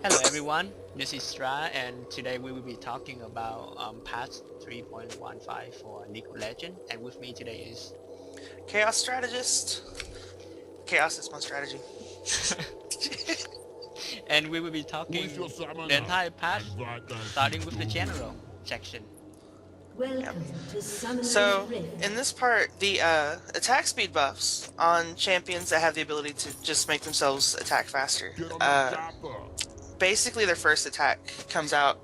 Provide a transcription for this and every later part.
Hello everyone, this is Stra and today we will be talking about patch 3.15 for League of Legends, and with me today is Chaos Strategist. Chaos is my strategy. and we will be talking the entire patch starting with the general section. Yep. Welcome to Summoner's So, Rift. in this part, the attack speed buffs on champions that have the ability to just make themselves attack faster. Basically, their first attack comes out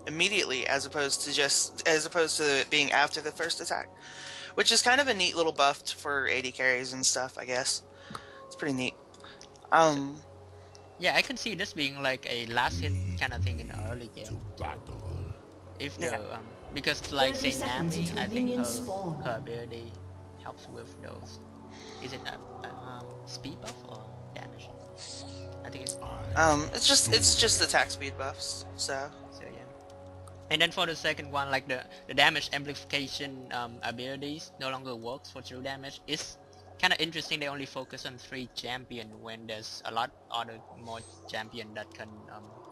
immediately, as opposed to it being after the first attack, which is kind of a neat little buff for AD carries and stuff. I guess it's pretty neat. So, Um, yeah, I can see this being like a last hit kind of thing in the early game. If yeah. the because like 30 say seconds Nami, until I think minions her spawn. her ability helps with those. Is it a speed buff or damage? I think it's It's just attack speed buffs. So so yeah. And then for the second one, like the damage amplification abilities no longer works for true damage. It's kind of interesting. They only focus on 3 champion when there's a lot other more champion that can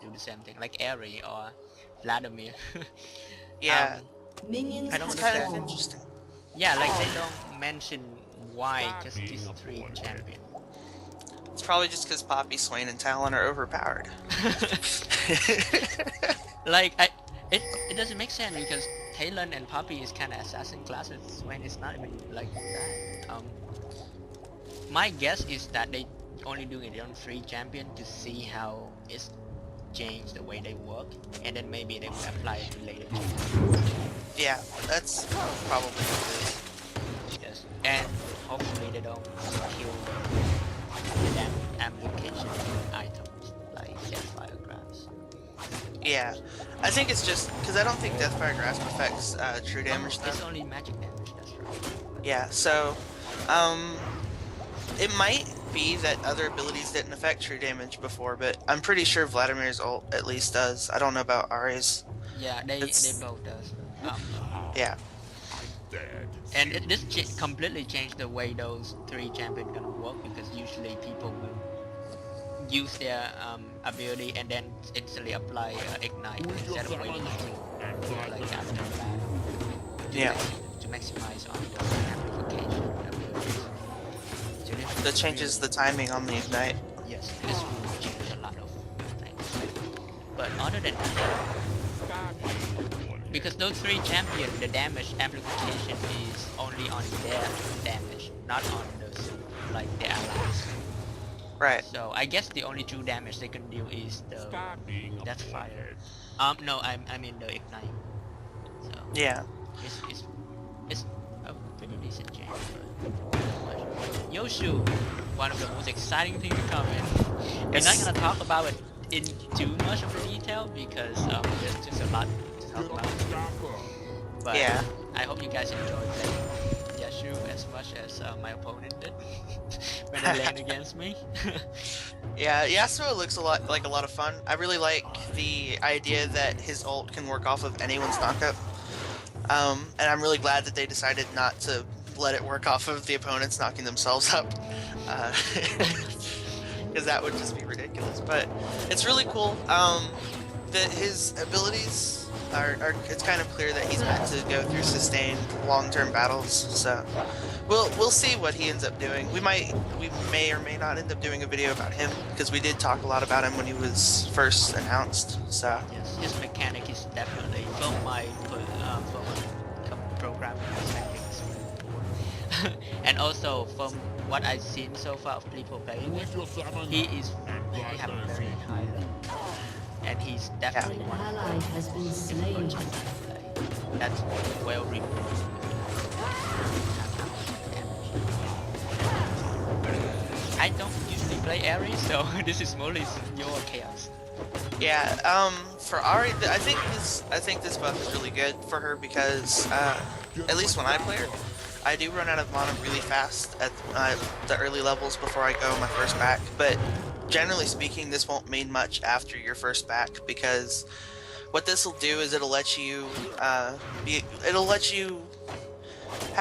do the same thing, like Airy or Vladimir. yeah, um, Minions I don't it's have kind of understand. spawned. interesting. Yeah, like they don't mention why just these 3 champion. It's probably just because Poppy, Swain, and Talon are overpowered. Like it doesn't make sense because Talon and Poppy is kind of assassin classes when it's not even like that. My guess is that they only doing it on 3 champion to see how it's changed the way they work, and then maybe they will apply it to later champions. Yeah, that's probably what it is. Yes, and hopefully they don't kill the damn application items like Deathfire Grabs. Yeah, I think it's just because I don't think Deathfire Grasp affects true damage It's though. only magic damage, that's right. Yeah, so um, it might be that other abilities didn't affect true damage before, but I'm pretty sure Vladimir's ult at least does. I don't know about Ari's. Yeah, they It's both does. Um, yeah, and this completely changed the way those 3 champions gonna work because usually people will use their ability and then instantly apply ignite instead of waiting until like after the battle to, yeah. to maximize on the amplification abilities. So That this changes the really, timing on the ignite. yes, this will change a lot of things. But other than that, because those 3 champions, the damage amplification is only on their damage, not on the like the allies. Right. So I guess the only true damage they can deal is the death fire. No, I mean the ignite. So Yeah. it's it's a pretty decent change, but not much. Yoshu, one of the most exciting things to come in. We're not Yes. gonna talk about it in too much of the detail because there's just a lot to talk about. But Yeah. I hope you guys enjoy playing Yashu as much as my opponent did when they land against me. Yeah, Yasuo looks a lot of fun. I really like the idea that his ult can work off of anyone's knockup. And I'm really glad that they decided not to let it work off of the opponents knocking themselves up. Because that would just be ridiculous. But it's really cool. That his abilities it's kind of clear that he's meant to go through sustained long-term battles. So we'll see what he ends up doing. We may or may not end up doing a video about him because we did talk a lot about him when he was first announced. So Yes, his mechanic is definitely from my programming perspective is really cool. And also from what I've seen so far of people playing it, he have a very high level. And he's yeah, definitely An one of ally has been the slain. difficult champions to play. That's well reviewed have damage. I don't usually play Ares, so this is mostly your chaos. yeah. For Ari, I think this buff is really good for her because at least when I play her, I do run out of mana really fast at the early levels before I go my first back. But generally speaking, this won't mean much after your first back because what this will do is it'll let you have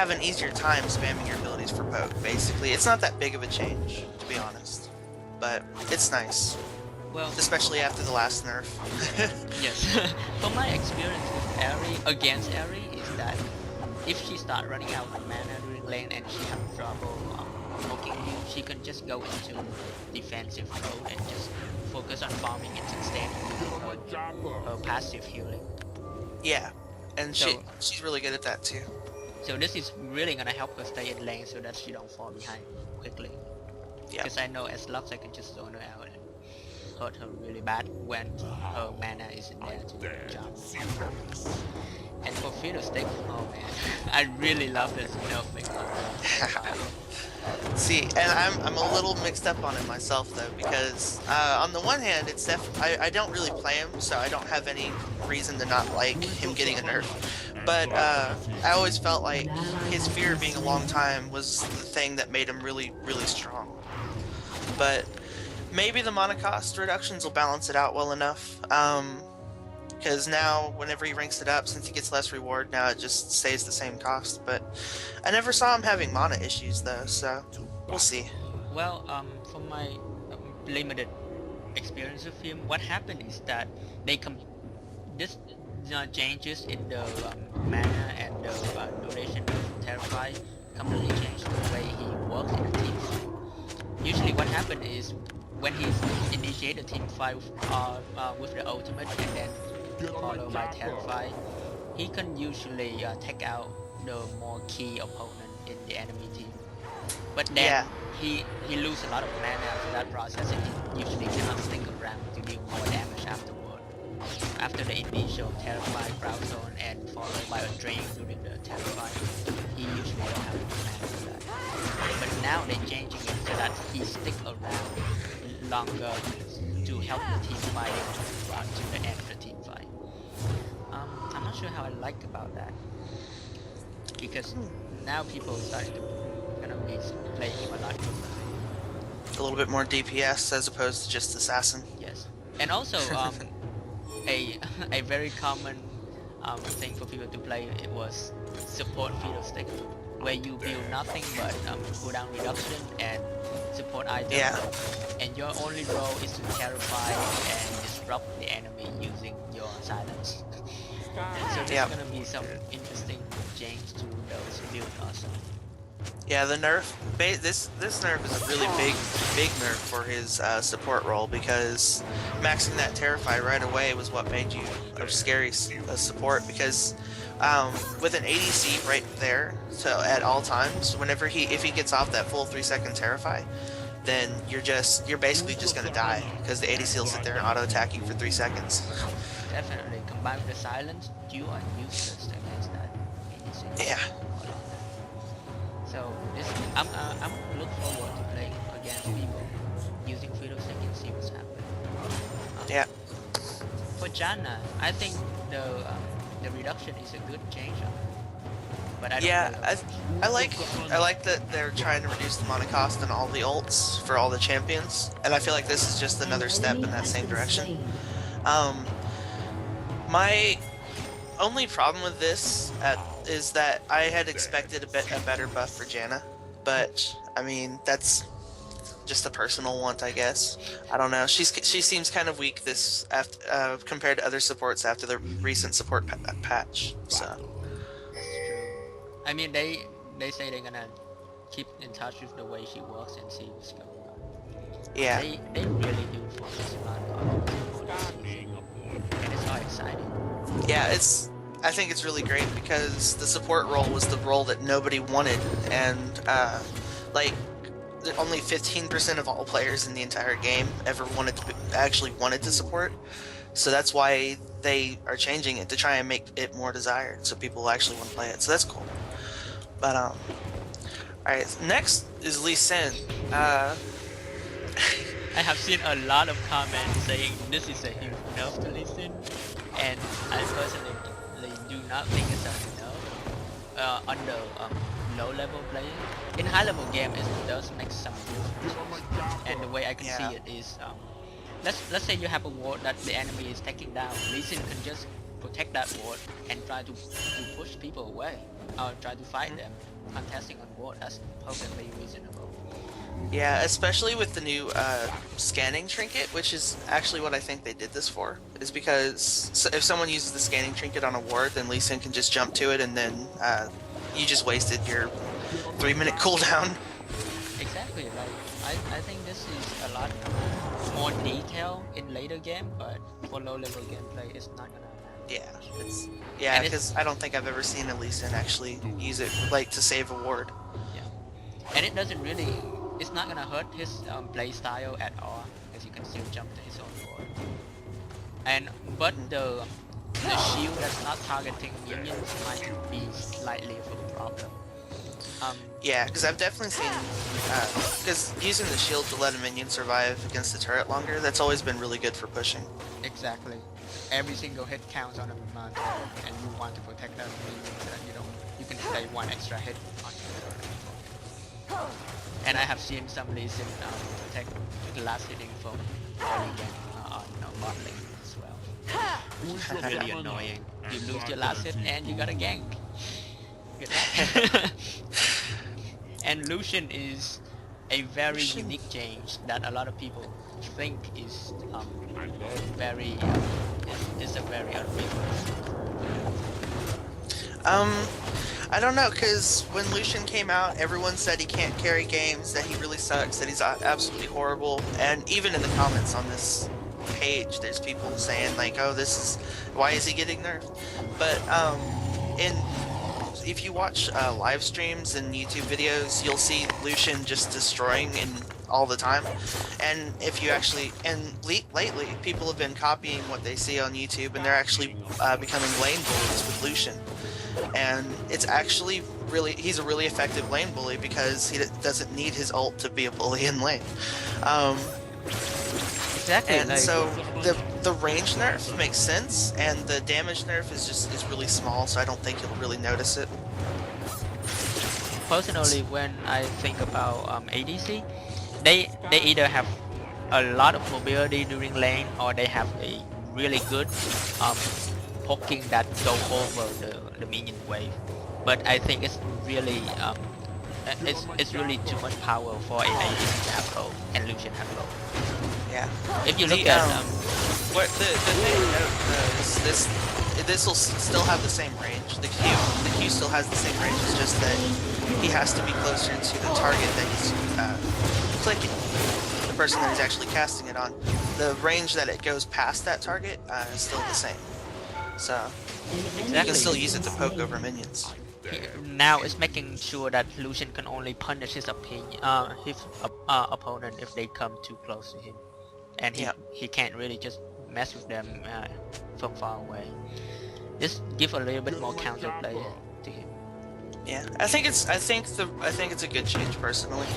an easier time spamming your abilities for poke. Basically, it's not that big of a change to be honest, but it's nice. Well, especially after the last nerf. yes. From my experience with Ari against Ari is that if she start running out of mana during lane and she have trouble poking you, she can just go into defensive mode and just focus on farming and sustaining her passive healing. Yeah, and So she's really good at that too. so this is really gonna help her stay in lane so that she don't fall behind quickly. Yeah. Because I know as Lux I can just zone her out and hurt her really bad when her mana isn't there to jump. And for Fiddlestick, oh man, I really love this nerfing of the See, and I'm a little mixed up on it myself though, because on the one hand, it's I don't really play him, so I don't have any reason to not like him getting a nerf. But I always felt like his fear being a long time was the thing that made him really, really strong. But maybe the mana cost reductions will balance it out well enough. Because now, whenever he ranks it up, since he gets less reward, now it just stays the same cost. But I never saw him having mana issues though, so we'll see. Well, from my limited experience with him, what happened is that they this changes in the mana and the duration of Terrify completely changed the way he works in a team fight. Usually what happened is when he's initiated team fight with the ultimate and then followed by Terrify, he can usually take out the more key opponent in the enemy team. But then he loses a lot of mana after that process and he usually cannot stick around to deal more damage afterward. After the initial Terrify crowd zone and followed by a drain during the Terrify, he usually don't have enough mana for that. But now they're changing it so that he stick around longer to help the team fighting to the end of the team fight. I'm not sure how I like about that because now people starting to be playing him a lot differently. A little bit more DPS as opposed to just assassin. Yes, and also a very common thing for people to play it was support Fiddlestick, where you build nothing but cooldown reduction and support items. Yeah. And your only role is to terrify and disrupt the enemy using your silence. So there's gonna be some interesting change to those builds also. Yeah, the nerf. This nerf is a really big nerf for his support role because maxing that Terrify right away was what made you a scary support because with an ADC right there, so at all times, whenever if he gets off that full 3-second Terrify, then you're basically just gonna die because the ADC will sit there and auto attack you for 3 seconds. Definitely, combined with the silence, you are useless against that ADC. Yeah. So this, I'm look forward to playing against people using Fiddlestick and see what's happening. Yeah. For Janna, I think the reduction is a good change on her. But I don't I like that they're trying to reduce the mana cost on all the ults for all the champions, and I feel like this is just another step in that same direction. My only problem with this is that I had expected a better buff for Janna, but I mean that's just a personal want, I guess. I don't know. She seems kind of weak this after compared to other supports after the recent support patch. So that's true. I mean they say they're gonna keep in touch with the way she works and see what's going on. yeah, They really do focus a lot on and it's all exciting. yeah. I think it's really great because the support role was the role that nobody wanted, and like only 15% of all players in the entire game ever actually wanted to support. So that's why they are changing it to try and make it more desired, so people actually want to play it. So that's cool. But all right, next is Lee Sin. I have seen a lot of comments saying this is a huge nerf to listen, and I personally do not think it's enough on the low level playing. In high level game, it does make some difference, and the way I can see it is, let's say you have a ward that the enemy is taking down. Lee Sin can just protect that ward and try to push people away, or try to fight them, contesting on ward. That's perfectly reasonable. Yeah, especially with the new scanning trinket, which is actually what I think they did this for, is because if someone uses the scanning trinket on a ward, then Lee Sin can just jump to it, and then you just wasted your 3-minute cooldown. Exactly. Like I think this is a lot more detail in later game, but for low level gameplay, it's not gonna matter Yeah, that much. it's And it's because I don't think I've ever seen a Lee Sin actually use it like to save a ward. yeah, and it doesn't really. It's not gonna hurt his play style at all, because you can still jump to his own ward. And but Mhm. the shield that's not targeting minions might be slightly of a problem. Um, Yeah, because I've definitely seen because using the shield to let a minion survive against the turret longer, that's always been really good for pushing. exactly. Every single hit counts on a turret, and you want to protect that minion so that you can stay one extra hit on your turret. And I have seen some Lee Sin protect the last hitting from early game on bot lane as well. Really annoying. You lose your last hit and you got a gank. Good luck. And Lucian is a very Lucian. unique change that a lot of people think is very is a very unbeatable. I don't know, because when Lucian came out, everyone said he can't carry games, that he really sucks, that he's absolutely horrible, and even in the comments on this page, there's people saying like, "Oh, this is why is he getting nerfed?" But in if you watch live streams and YouTube videos, you'll see Lucian just destroying in all the time. And if you actually lately, people have been copying what they see on YouTube, and they're actually becoming lane bullies with Lucian. And it's actually he's a really effective lane bully because he doesn't need his ult to be a bully in lane. Exactly. And Like so the range nerf makes sense, and the damage nerf is really small, so I don't think you'll really notice it. personally, when I think about ADC, they either have a lot of mobility during lane, or they have a really good um, poking that go over the minion wave. But I think it's really it's really too much power for an ADC to have both, and Lucian have both. Yeah. If you The look at what the thing to note is this will still have the same range. The Q still has the same range. It's just that he has to be closer to the target that he's clicking, the person that he's actually casting it on. The range that it goes past that target is still the same. So you can still use it to poke over minions. now it's making sure that Lucian can only punish his opponent if they come too close to him, and Yep. he can't really just mess with them from far away. Just give a little bit more counterplay to him. Yeah, I think it's a good change personally.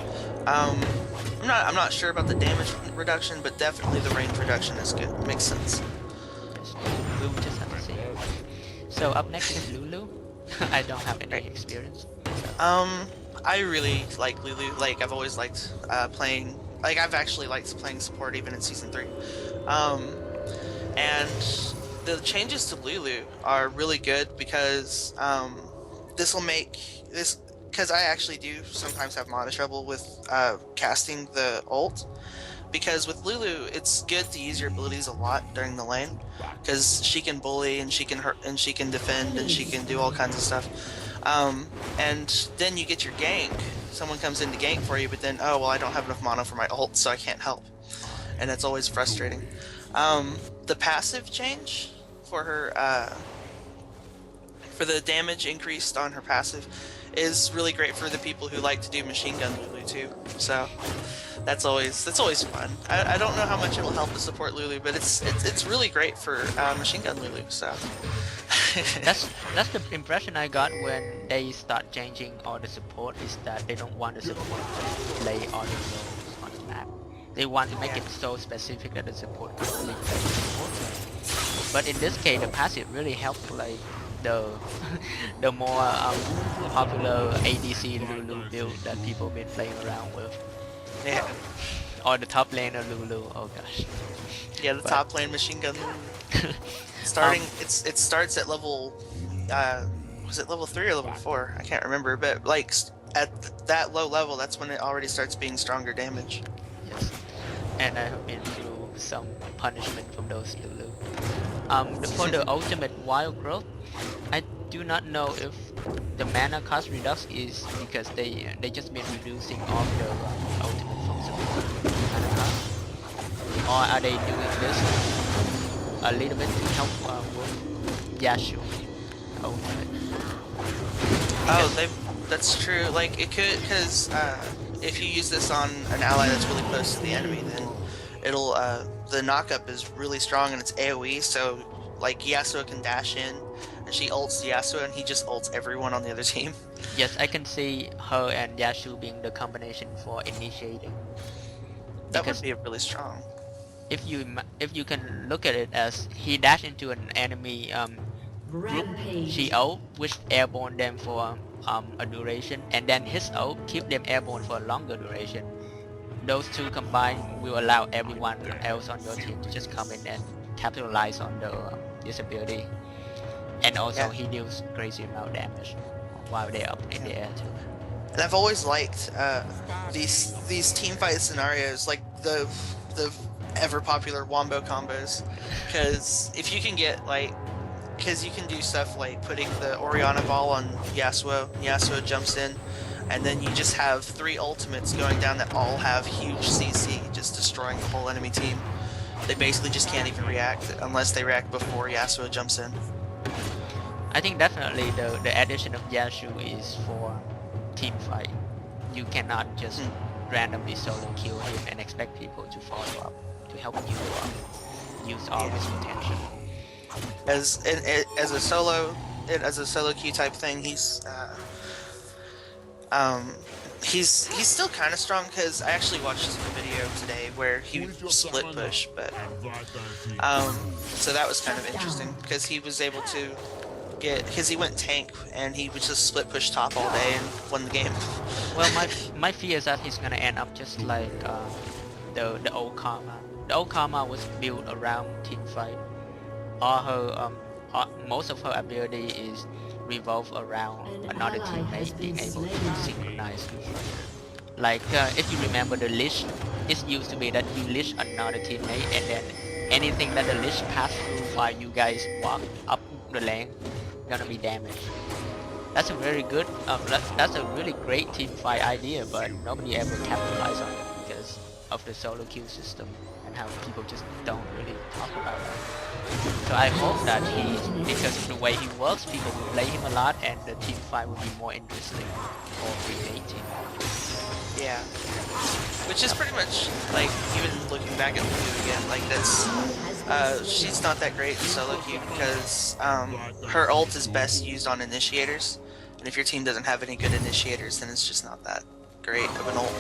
I'm not sure about the damage reduction, but definitely the range reduction is good. Makes sense. We will just have to see. So up next is Lulu. I don't have any Right. experience. I really like Lulu. Like I've always liked playing. Like I've actually liked playing support even in season 3. And the changes to Lulu are really good because this will make this because I actually do sometimes have mana trouble with casting the ult. Because with Lulu, it's good to use your abilities a lot during the lane, because she can bully and she can hurt and she can defend and she can do all kinds of stuff. And then you get your gank. Someone comes in to gank for you, but then oh well, I don't have enough mana for my ult, so I can't help, and that's always frustrating. The passive change for her for the damage increased on her passive is really great for the people who like to do machine gun Lulu too. So that's always fun. I don't know how much it'll help to support Lulu, but it's really great for machine gun Lulu. So That's the impression I got when they start changing all the support, is that they don't want the support to play all the roles on the map. They want to make it so specific that the support can only play support. But in this case, the passive really helps like the the more popular ADC Lulu build that people been playing around with, yeah, or the top laner Lulu. Oh gosh. yeah, the But- top lane machine gun Lulu. Starting, it starts at level, was it level 3 or level 4? I can't remember, but like at that low level, that's when it already starts being stronger damage. Yes, and I have been through some punishment from those Lulu. For the ultimate wild growth, I do not know if the mana cost redux is because they just been reducing all the ultimate from some mana cost, or are they doing this a little bit to help with Yasuo ultimate? Oh, that's true. Like, it could, because if you use this on an ally that's really close to the enemy, then it'll, the knockup is really strong and it's AoE, so, like, Yasuo can dash in, and she ults Yasuo, and he just ults everyone on the other team. Yes, I can see her and Yasuo being the combination for initiating. That would be really strong. If you can look at it as he dashed into an enemy Rampage. she ult, which airborne them for a duration, and then his ult keep them airborne for a longer duration. Those two combined will allow everyone else on your team to just come in and capitalize on the this ability. And also he deals crazy amount of damage while they're up in the air too. And I've always liked these team fight scenarios, like the ever popular wombo combos, because if you can get because you can do stuff like putting the Oriana ball on Yasuo jumps in, and then you just have 3 ultimates going down that all have huge CC, just destroying the whole enemy team. They basically just can't even react unless they react before Yasuo jumps in. I think definitely the addition of Yasuo is for team fight. You cannot just randomly solo kill him and expect people to follow up to help you use all his potential. As a solo queue type thing, he's still kind of strong, because I actually watched a video today where he split push, but so that was kind of interesting, because he was able to because he went tank and he was just split push top all day and won the game. Well, my fear is that he's gonna end up just like the old Karma. The old Karma was built around team fight. All her most of her ability is revolve around another teammate being able to synchronize. Like if you remember the Lich, it used to be that you Lich another teammate, and then anything that the Lich pass through while you guys walk up the lane gonna be damaged. That's a very good that's a really great team fight idea, but nobody ever capitalized on it because of the solo queue system and how people just don't really talk about it. So I hope that because of the way he works, people will play him a lot and the team fight will be more interesting for creating. Yeah. Which is pretty much, like, even looking back at Lulu again, like, that's, she's not that great in solo queue because, her ult is best used on initiators, and if your team doesn't have any good initiators, then it's just not that great of an ult.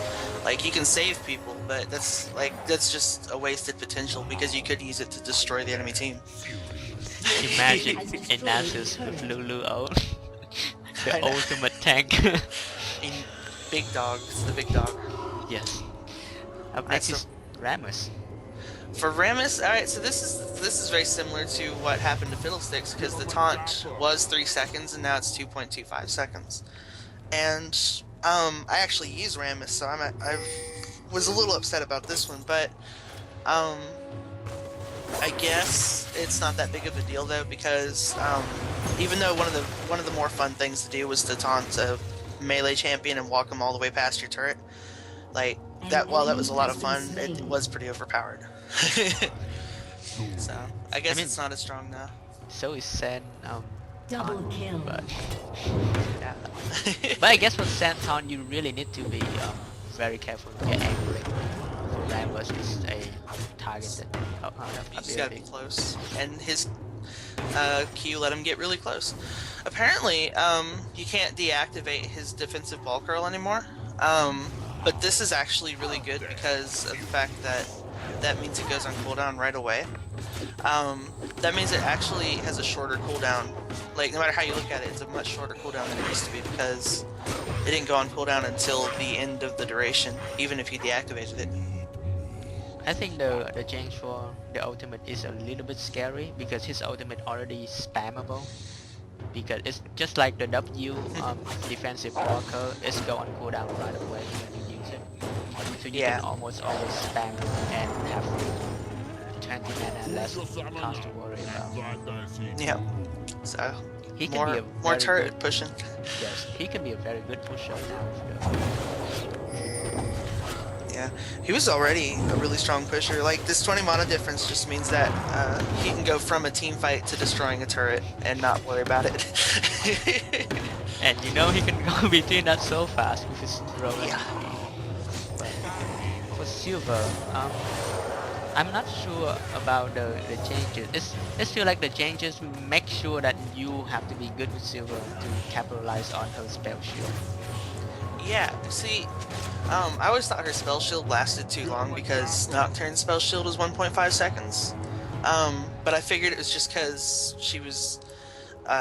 Like, you can save people, but that's just a wasted potential because you could use it to destroy the enemy team. Imagine Inasus with Lulu ult. The ultimate tank. In Big Dog, it's the big dog. Yes. Up next is Rammus. For Rammus, alright, so this is very similar to what happened to Fiddlesticks, because the taunt was 3 seconds and now it's 2.25 seconds. And I actually use Rammus, so I was a little upset about this one, but I guess it's not that big of a deal though, because even though one of the more fun things to do was to taunt a melee champion and walk them all the way past your turret, like that, while that was a lot of fun, it was pretty overpowered. So I guess it's not as strong now. So is Sen Double kill. but yeah. But I guess with Santon you really need to be very careful with your angling. Rammus is a targeted You just gotta be close, and his Q let him get really close. Apparently, you can't deactivate his defensive ball curl anymore. But this is actually really good because of the fact that means it goes on cooldown right away. That means it actually has a shorter cooldown. Like, no matter how you look at it, it's a much shorter cooldown than it used to be because it didn't go on cooldown until the end of the duration, even if you deactivated it. I think the change for the ultimate is a little bit scary because his ultimate already spammable because it's just like the W defensive blocker. It's go on cooldown right away when you use it, so you Yeah. can almost always spam and have 20 mana less cost to worry about. Yeah. So He can be a more very turret good, pushing. yes, he can be a very good pusher now. Yeah, he was already a really strong pusher. Like, this 20 mana difference just means that he can go from a team fight to destroying a turret and not worry about it. And you know he can go between that so fast with his rolling. Yeah. But for silver, I'm not sure about the changes. It's feel like the changes make sure that you have to be good with silver to capitalize on her spell shield. Yeah, see, I always thought her spell shield lasted too long because Nocturne's spell shield was 1.5 seconds. But I figured it was just because she was,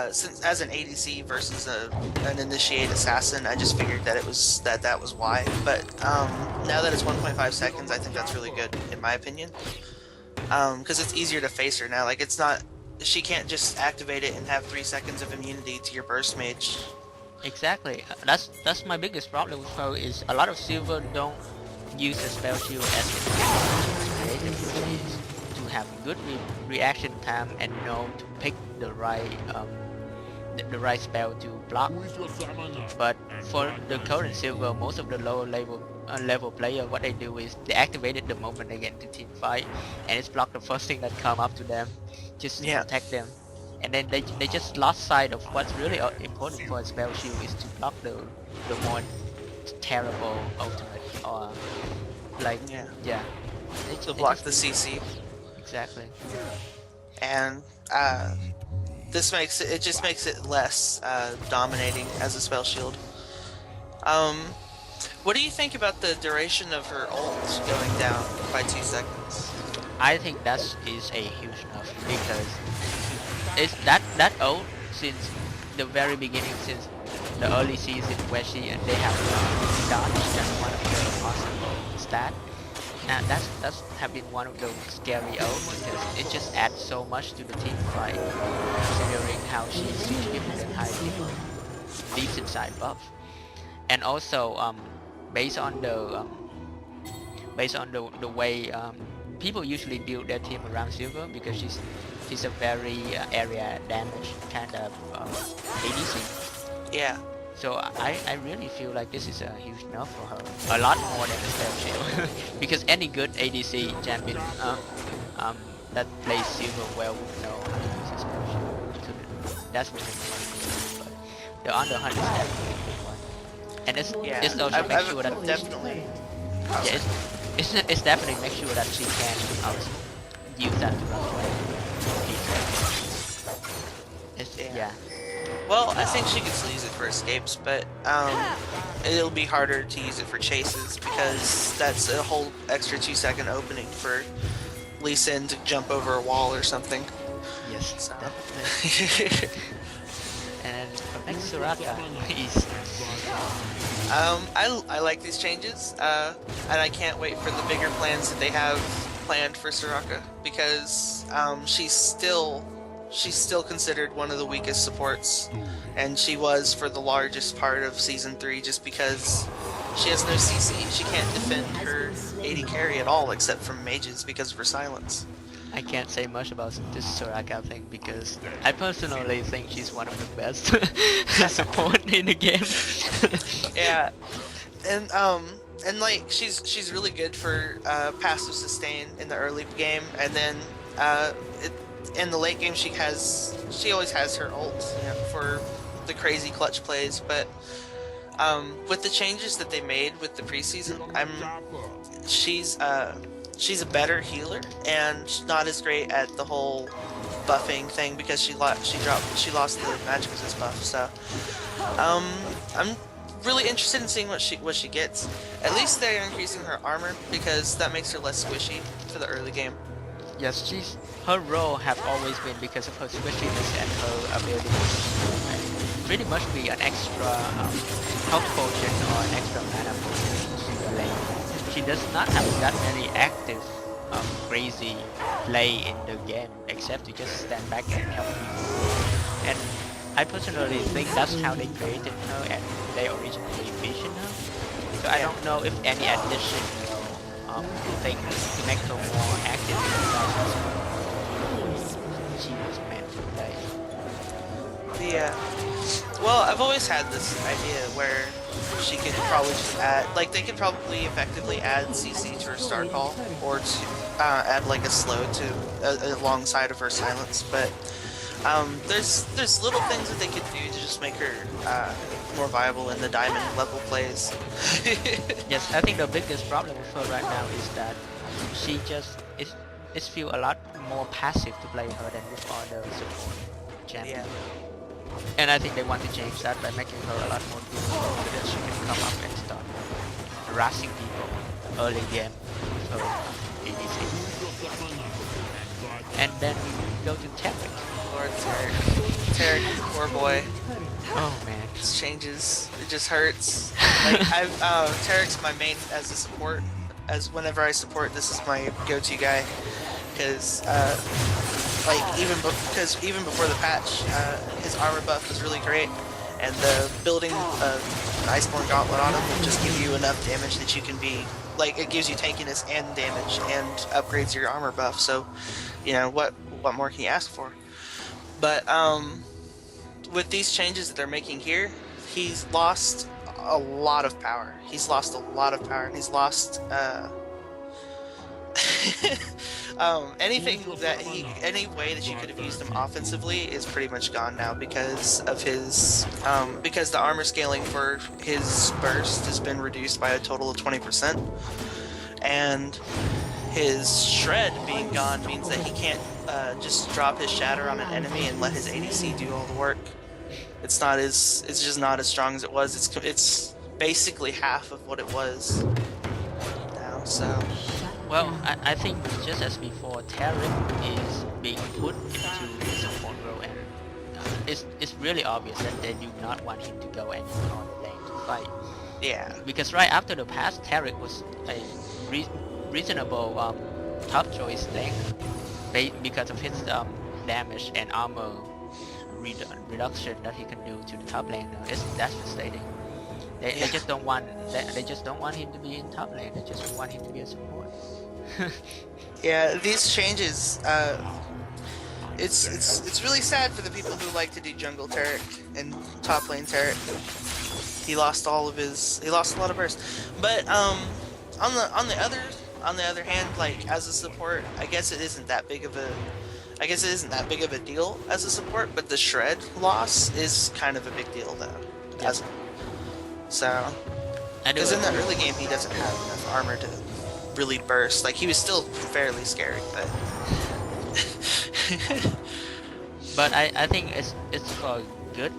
since as an ADC versus an initiate assassin, I just figured that it was that was why. But now that it's 1.5 seconds, I think that's really good in my opinion. Because it's easier to face her now. Like, it's not, she can't just activate it and have 3 seconds of immunity to your burst mage. Exactly. That's my biggest problem with her is a lot of silver don't use the spell shield as creative, which is to have good reaction time and know to pick the right the right spell to block. But for the current silver, most of the lower level player, what they do is they activate it the moment they get into team fight, and it's blocked the first thing that come up to them, just to protect them. And then they just lost sight of what's really important for a spell shield is to block the more terrible ultimate, or like To block the CC. Exactly. And this makes it just makes it less dominating as a spell shield. What do you think about the duration of her ult going down by 2 seconds? I think that is a huge enough because it's that ult since the very beginning, since the early season where they have dodged as one of the possible stat. Now that's have been one of those scary ults because it just adds so much to the team fight, considering how she's given them high decent side buff, and also based on the way people usually build their team around silver, because she's a very area damage kind of ADC. Yeah. So I really feel like this is a huge enough for her. A lot more than the spell shield. Because any good ADC champion that plays silver well would know how to use his spell shield. So that's what I'm. But the underhunt is definitely a good one. And it's also make sure that definitely. It's definitely make sure that she can use that to run away. Yeah. Well, I think she can still use it for escapes, but it'll be harder to use it for chases because that's a whole extra 2-second opening for Lee Sin to jump over a wall or something. Yes, So. definitely. And for next Soraka, please. I like these changes, and I can't wait for the bigger plans that they have planned for Soraka because she's still considered one of the weakest supports, and she was for the largest part of Season 3 just because she has no CC. She can't defend her AD carry at all except from mages because of her silence. I can't say much about this Soraka thing because I personally think she's one of the best support in the game. Yeah, and like she's really good for passive sustain in the early game, and then in the late game she always has her ult, you know, for the crazy clutch plays. But with the changes that they made with the preseason, she's a better healer and not as great at the whole buffing thing because she lost the magic resist buff. So I'm really interested in seeing what she gets. At least they're increasing her armor because that makes her less squishy for the early game. Yes, her role have always been because of her squishiness and her ability to pretty much be an extra health potion or an extra mana potion to the lane. She does not have that many active crazy play in the game except to just stand back and help people. And I personally think that's how they created her and they originally envisioned her. So I don't know if any additional thing to make her more active in the class she was meant to play. Well, I've always had this idea where she could probably just add, like, they could probably effectively add CC to her star call, or to add like a slow to alongside of her silence. But there's little things that they could do to just make her more viable in the diamond level plays. Yes, I think the biggest problem with her right now is that she just is feel a lot more passive to play her than with other support champions. And I think they want to change that by making her a lot more durable so that she can come up and start harassing people early game with her ADC. And then we go to Tarek. Lord Tarek, poor boy. Oh man. This changes. It just hurts. Like Tarek's my main as a support. As whenever I support, this is my go-to guy. Because like even before the patch, his armor buff was really great, and the building an Iceborne Gauntlet on him will just give you enough damage that you can be like, it gives you tankiness and damage and upgrades your armor buff. So, you know, what more can you ask for? But with these changes that they're making here, he's lost a lot of power. He's lost a lot of power, and he's lost anything that any way that you could have used him offensively is pretty much gone now because of his because the armor scaling for his burst has been reduced by a total of 20%, and his shred being gone means that he can't just drop his shatter on an enemy and let his ADC do all the work. It's just not as strong as it was. It's basically half of what it was now. So. Well, I think just as before, Tarek is being put into the support role, and it's really obvious that they do not want him to go anywhere on the lane to fight. Yeah. Because right after the patch, Tarek was a reasonable top choice lane because of his damage and armor reduction that he can do to the top lane. It's devastating. They just don't want him to be in top lane. They just want him to be a support. Yeah, these changes. It's really sad for the people who like to do jungle Tarek and top lane Tarek. He lost a lot of burst. But on the other hand, like as a support, I guess it isn't that big of a deal as a support. But the shred loss is kind of a big deal though. Yep. So, because in the early game he doesn't have enough armor to really burst. Like, he was still fairly scary, but but I think it's a good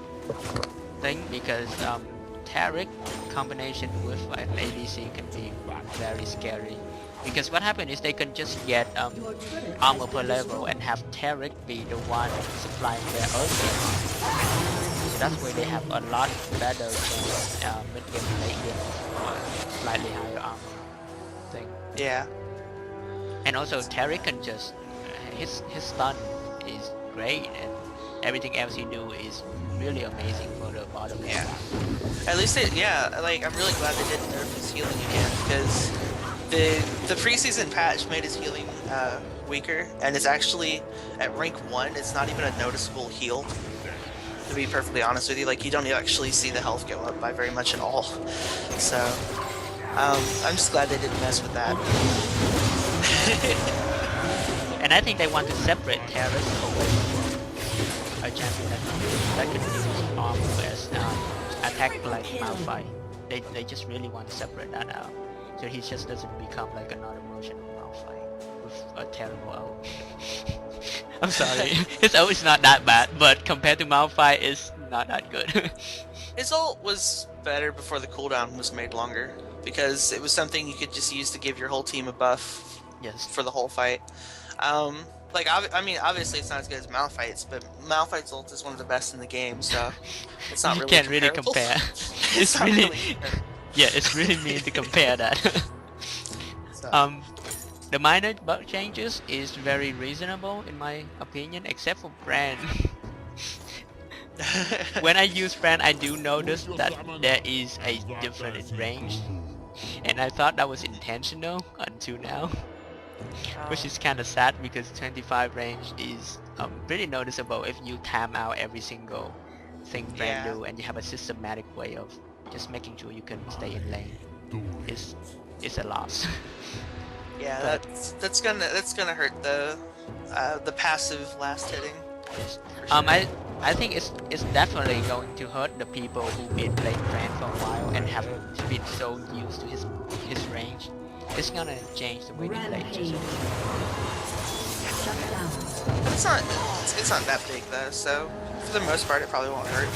thing because Tarek combination with an ADC can be very scary. Because what happened is they can just get armor per level and have Tarek be the one supplying their ulti. So that's why they have a lot better chance mid-game and late-game slightly higher armor thing. yeah. And also Tarek can just his stun is great, and everything else he do is really amazing for the bottom lane. Yeah. At least like I'm really glad they didn't nerf his healing again, because the preseason patch made his healing weaker, and it's actually at rank 1 it's not even a noticeable heal. To be perfectly honest with you, like, you don't actually see the health go up by very much at all. So, I'm just glad they didn't mess with that. And I think they want to separate Terrace away from a champion that can use armor as attack like Malphite. They just really want to separate that out, so he just doesn't become like another version of Malphite with a terrible ult. I'm sorry, his ult is not that bad, but compared to Malphite, it's not that good. His ult was better before the cooldown was made longer, because it was something you could just use to give your whole team a buff. Yes. For the whole fight. Like, I mean, obviously it's not as good as Malphite's, but Malphite's ult is one of the best in the game, so it's not you really can't really comparable. compare. It's not really, really yeah, it's really mean to compare that. so. The minor bug changes is very reasonable in my opinion, except for Brand. When I use friend, I do notice that there is a different in range, and I thought that was intentional until now, which is kind of sad because 25 range is pretty noticeable if you time out every single thing friend Yeah. do, and you have a systematic way of just making sure you can stay in lane. It's a loss. Yeah, But that's gonna hurt the passive last hitting. yes. For sure. I think it's definitely going to hurt the people who've been playing Brand for a while and have been so used to his range. It's gonna change the way they play just a Rampage. little. Shut down. But it's not that big though, so for the most part it probably won't hurt.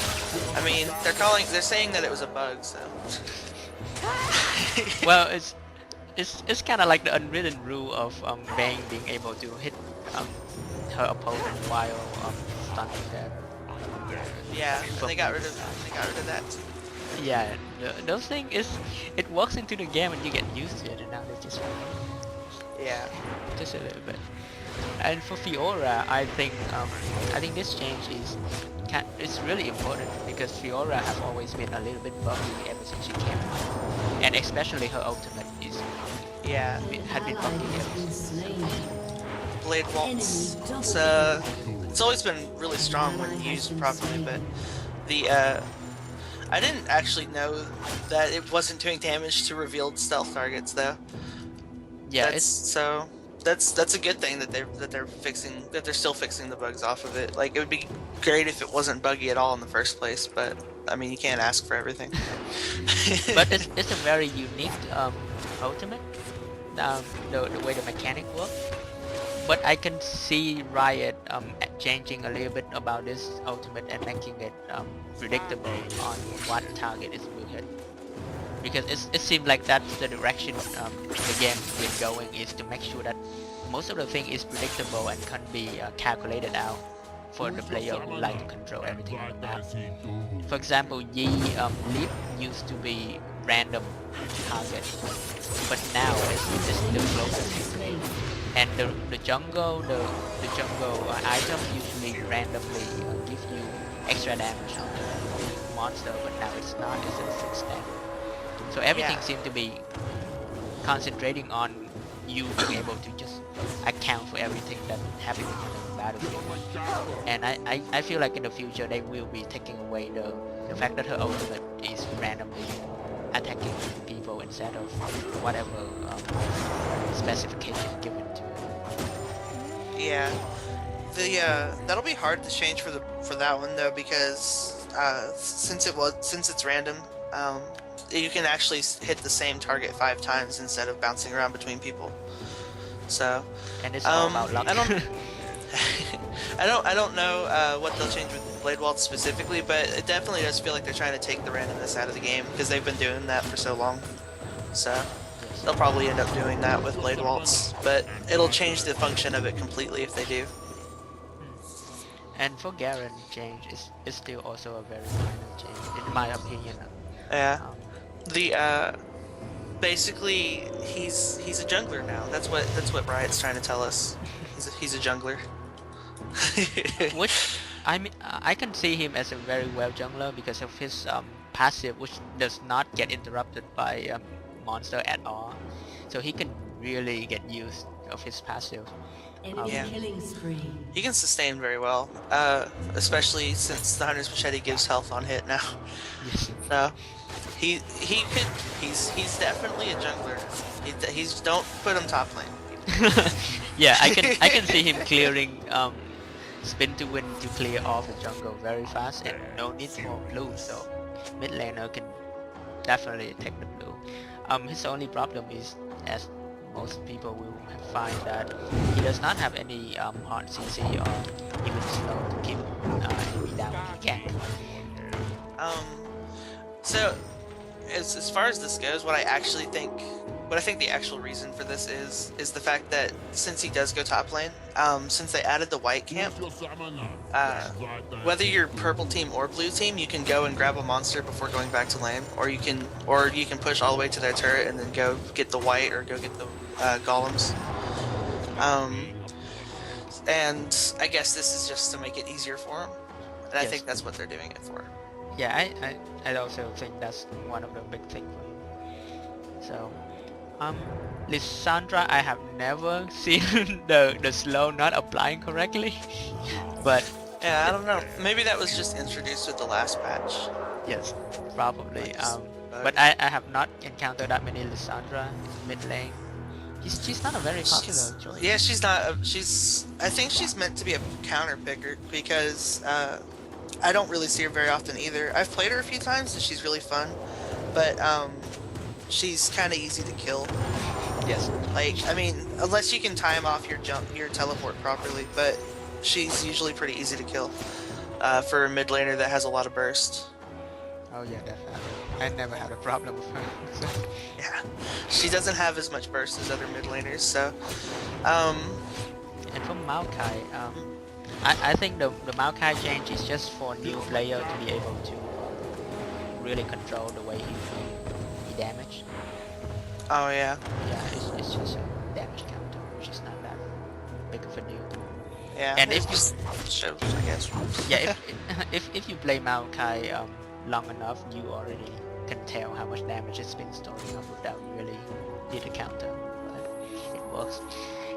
I mean, they're saying that it was a bug, so. Well, it's kind of like the unwritten rule of Vayne being able to hit um, her opponent while stunning them. Yeah, and they got rid of that. Yeah, those things it walks into the game and you get used to it, and now they just Yeah. just a little bit. And for Fiora, I think this change it's really important because Fiora have always been a little bit buggy ever since she came out, and especially her ultimate Yeah. had been Ally buggy has ever been since. slain. Blade Waltz. It's always been really strong when used properly, but the I didn't actually know that it wasn't doing damage to revealed stealth targets though. Yeah, That's a good thing that they're still fixing the bugs off of it. Like, it would be great if it wasn't buggy at all in the first place, but I mean, you can't ask for everything. but it's a very unique ultimate. The way the mechanic works. But I can see Riot changing a little bit about this ultimate and making it predictable on what target it will hit. Because it seems like that's the direction the game's been going, is to make sure that most of the thing is predictable and can be calculated out for the player who like to control everything on the map. For example, Yi leap used to be random target, but now it's the closest. And the jungle items usually randomly give you extra damage on the monster, but now it's not. It's a fixed damage. So everything Yeah. seems to be concentrating on you being able to just account for everything that's happening on the battlefield. And I feel like in the future they will be taking away the fact that her ultimate is randomly attacking people instead of whatever specification given to it. Yeah, that'll be hard to change for that one though, because since it's random, you can actually hit the same target 5 times instead of bouncing around between people. So, And it's all about luck. I don't I don't know what they'll change with Blade Waltz specifically, but it definitely does feel like they're trying to take the randomness out of the game because they've been doing that for so long. So. They'll probably end up doing that with Blade Waltz, but it'll change the function of it completely if they do. And for Garen, change is still also a very minor change, in my opinion. Yeah. Um, The basically he's a jungler now. That's what Riot's trying to tell us. He's a jungler. which I mean, I can see him as a very well jungler because of his passive, which does not get interrupted by monster at all, so he can really get used of his passive. Enemy Yeah. killing spree. He can sustain very well, especially since the Hunter's Machete gives health on hit now. Yes. So he's definitely a jungler. He's don't put him top lane. Yeah, I can see him clearing spin to win to clear off the jungle very fast, and no need for blue, so mid laner can definitely take the blue. His only problem is, as most people will find, that he does not have any hard CC or even slow to keep enemy down when he can. So as far as this goes, what I think the actual reason for this is the fact that since he does go top lane, since they added the white camp, whether you're purple team or blue team, you can go and grab a monster before going back to lane, or you can push all the way to their turret and then go get the white or go get the golems. And I guess this is just to make it easier for them. And I Yes. think that's what they're doing it for. Yeah, I also think that's one of the big things for him. So, Lissandra, I have never seen the slow not applying correctly, but Yeah, I don't know. Maybe that was just introduced with the last patch. yes, probably. Like this But bug. I have not encountered that many Lissandra in mid lane. She's not a very popular choice. Yeah, she's not. She's. I think she's meant to be a counter picker because I don't really see her very often either. I've played her a few times and she's really fun, but she's kind of easy to kill. Yes. Like, I mean, unless you can time off your teleport properly, but she's usually pretty easy to kill for a mid laner that has a lot of burst. Oh yeah, definitely. I never had a problem with her. So. Yeah, she doesn't have as much burst as other mid laners, so And for Maokai, I think the Maokai change is just for new player to be able to really control the way he damage. oh yeah, Yeah, it's just a damage counter, which is not that big of a deal. yeah. And it if you- just shows, I guess. Yeah, if you play Maokai long enough, you already can tell how much damage it's been storing up without really need a counter. But it works.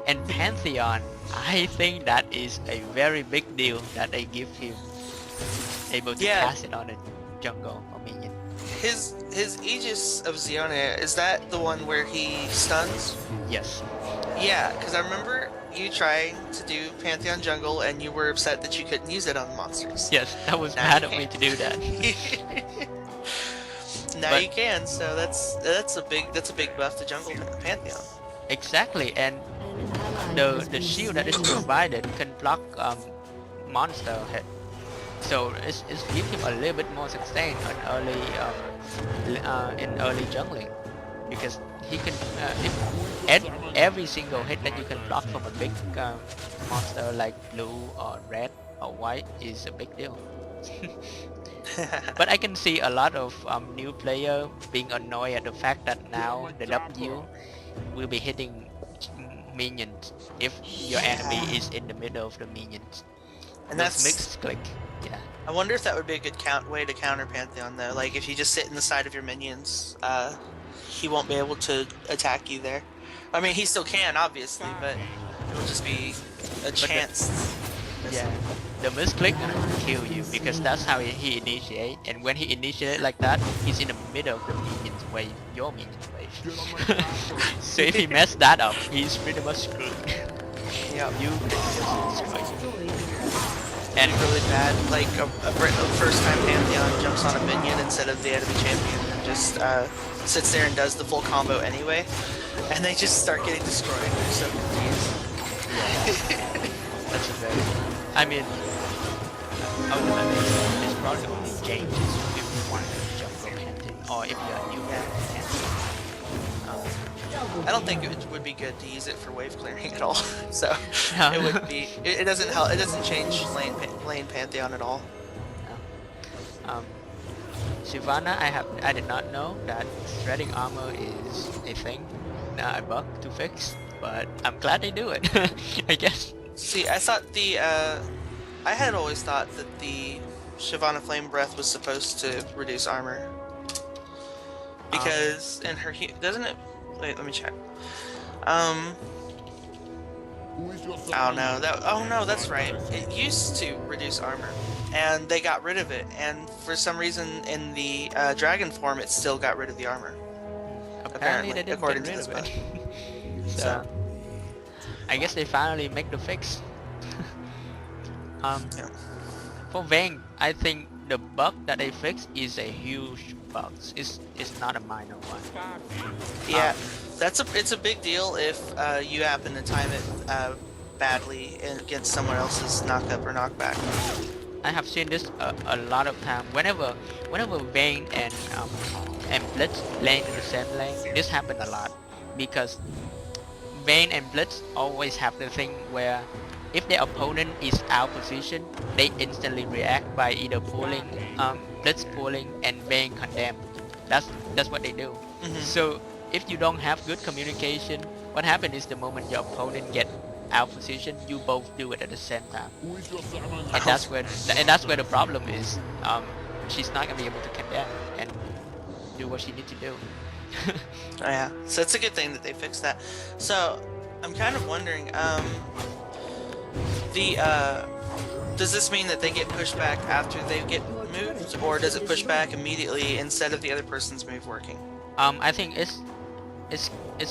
And Pantheon, I think that is a very big deal that they give him able to Yeah. cast it on a jungle or minion. His Aegis of Xionia, is that the one where he stuns? Yes. Yeah, because I remember you trying to do Pantheon Jungle and you were upset that you couldn't use it on monsters. Yes, that was Now bad you of me can. to do that. Now But- you can, so that's a big buff to Jungle Pantheon. Exactly, and An ally has the been shield that is slain. provided can block monster hit. So it's give him a little bit more sustain on early in early jungling, because he can every single hit that you can block from a big monster like blue or red or white is a big deal. But I can see a lot of new player being annoyed at the fact that now the W will be hitting minions if your enemy is in the middle of the minions. And Those that's mixed click. Yeah. I wonder if that would be a good way to counter Pantheon though. Like if you just sit in the side of your minions, he won't be able to attack you there. I mean, he still can obviously, but it will just be a chance. Yeah. The misclick gonna kill you because that's how he initiate, and when he initiate like that, he's in the middle of the minions wave, your minions wave. So if he messed that up, he's pretty much screwed. Yeah, You can just destroy him. Destroyed. And really bad. Like a first time Pantheon jumps on a minion instead of the enemy champion and just sits there and does the full combo anyway, and they just start getting destroyed. They're so confused. that's a very, I mean, ultimately, it's probably only changes if you want to jump from Pantheon, or if you're a new Pantheon. I don't think it would be good to use it for wave clearing at all. So No. it would be. It doesn't help. It doesn't change lane Pantheon at all. Shyvana, I did not know that shredding armor is a thing, a bug to fix, but I'm glad they do it. I guess. See, I thought I had always thought that the Shyvana Flame Breath was supposed to reduce armor. Because in her doesn't it? Wait, let me check. Oh no, oh no, that's right. It used to reduce armor, and they got rid of it. And for some reason, in the dragon form, it still got rid of the armor. Apparently they didn't according get to rid this of it. buff. So I guess they finally make the fix. Yeah. For Vayne, I think the bug that they fixed is a huge bug. It's not a minor one. Yeah, it's a big deal if you happen to time it badly against someone else's knock-up or knockback. I have seen this a lot of time. Whenever Vayne and Blitz lane in the same lane, this happened a lot because Vayne and Blitz always have the thing where if their opponent is out position, they instantly react by either pulling, Blitz pulling, and Vayne condemn. That's what they do. Mhm. So if you don't have good communication, what happens is the moment your opponent get out position, you both do it at the same time. And that's where the problem is. She's not gonna be able to condemn and do what she needs to do. Oh, yeah, so it's a good thing that they fixed that. So I'm kind of wondering, does this mean that they get pushed back after they get moved, or does it push back immediately instead of the other person's move working? I think it's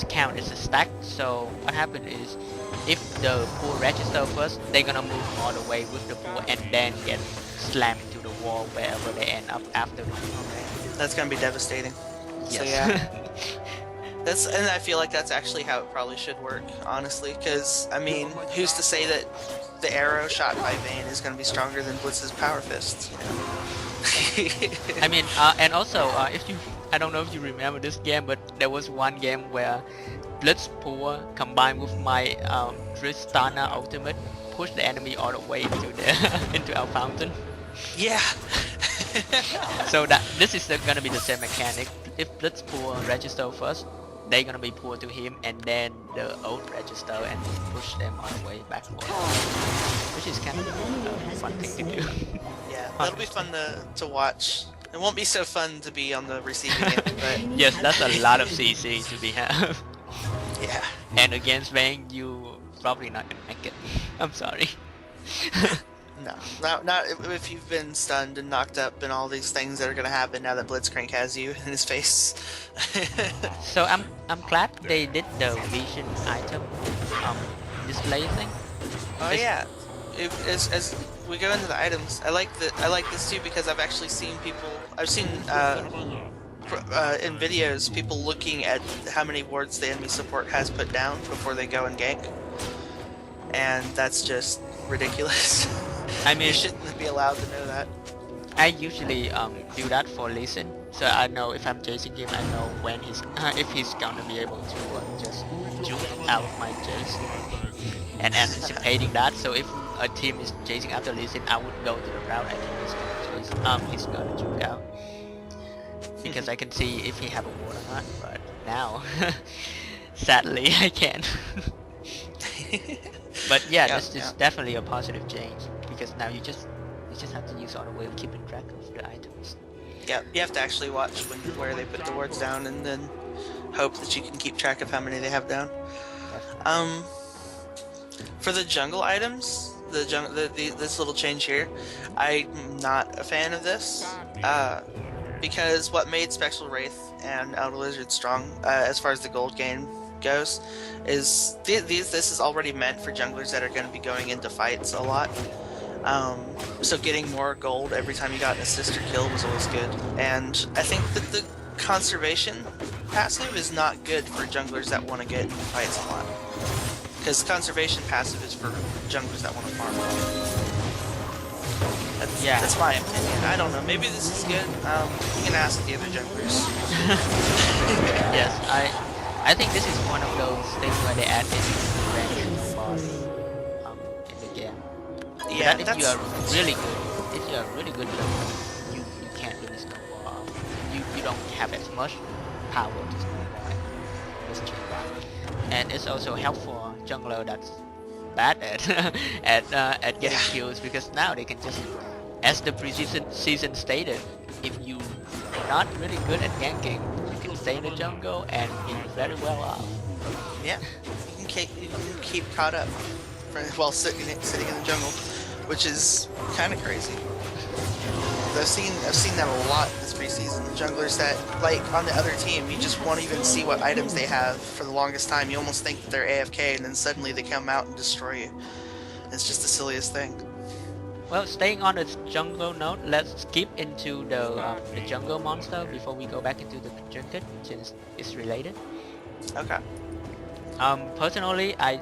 count as a stack. So what happened is, if the pool register first, they're gonna move all the way with the pool and then get slammed into the wall wherever they end up after the pool. That's gonna be devastating. Yes. So yeah. And I feel like that's actually how it probably should work, honestly, because, I mean, who's to say that the arrow shot by Vayne is going to be stronger than Blitz's power fists, you know? I mean, and also, I don't know if you remember this game, but there was one game where Blitz Power combined with my Tristana ultimate pushed the enemy all the way into into our fountain. Yeah. So this is gonna be the same mechanic. If Blitz Power register first, they're gonna be pulled to him, and then the ult register and push them all the way backward, which is kind of a fun thing to do. Yeah, that'll be fun to watch. It won't be so fun to be on the receiving end, but yes, that's a lot of CC to be have. yeah. And against Vayne, you probably not gonna make it. I'm sorry. No, not if you've been stunned and knocked up and all these things that are gonna happen now that Blitzcrank has you in his face. So I'm glad they did the vision item display thing. Oh yeah, as we go into the items, I like this too because I've actually seen people. I've seen in videos people looking at how many wards the enemy support has put down before they go and gank, and that's just ridiculous. I mean, you shouldn't be allowed to know that. I usually do that for Lee, so I know if I'm chasing him, I know when if he's gonna be able to just juke out of my chase, and anticipating that. So if a team is chasing after Lee, I would go to the route I think he's gonna juke out, because I can see if he have a ward or not. But now, sadly, I can't. But yeah, this is definitely a positive change, because now you just have to use auto way of keeping track of the items. Yeah, you have to actually watch where they put the wards down, and then hope that you can keep track of how many they have down. For the jungle items, this little change here, I'm not a fan of this, because what made Spectral Wraith and Elder Lizard strong, as far as the gold gain goes, is this is already meant for junglers that are going to be going into fights a lot. So getting more gold every time you got an assist or kill was always good. And I think that the conservation passive is not good for junglers that want to get into fights a lot. Because conservation passive is for junglers that want to farm. That's my opinion. I don't know. Maybe this is good. You can ask the other junglers. Yes, I think this is one of those things where they add in range boss in the game. Yeah, if you are really good, you can't really snowball. You don't have as much power to snowball this cho'gath. And it's also helpful for jungler that's bad at getting kills, because now they can just, as the season stated, if you are not really good at ganking, you can stay in the jungle and be very well off. Yeah, you can keep caught up while sitting in the jungle, which is kind of crazy. I've seen that a lot this preseason. Junglers that, like, on the other team, you just won't even see what items they have for the longest time. You almost think that they're AFK, and then suddenly they come out and destroy you. It's just the silliest thing. Well, staying on the jungle note, let's skip into the jungle monster before we go back into the trinket, since it's related. Okay. Personally, I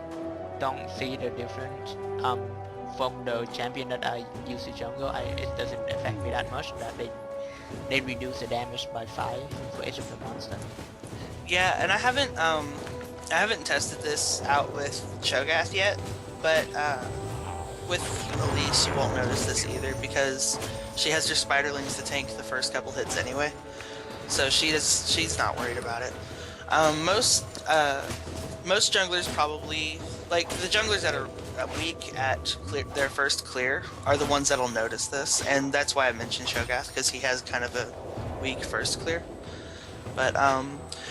don't see the difference from the champion that I use to jungle. It doesn't affect me that much, that they reduce the damage by 5 for each of the monster. Yeah, and I haven't tested this out with cho'gath yet, but with Elise you won't notice this either, because she has her spiderlings to tank the first couple hits anyway, so she's not worried about it. Most junglers probably like the junglers that are weak at their first clear are the ones that'll notice this, and that's why I mentioned cho'gath, because he has kind of a weak first clear. But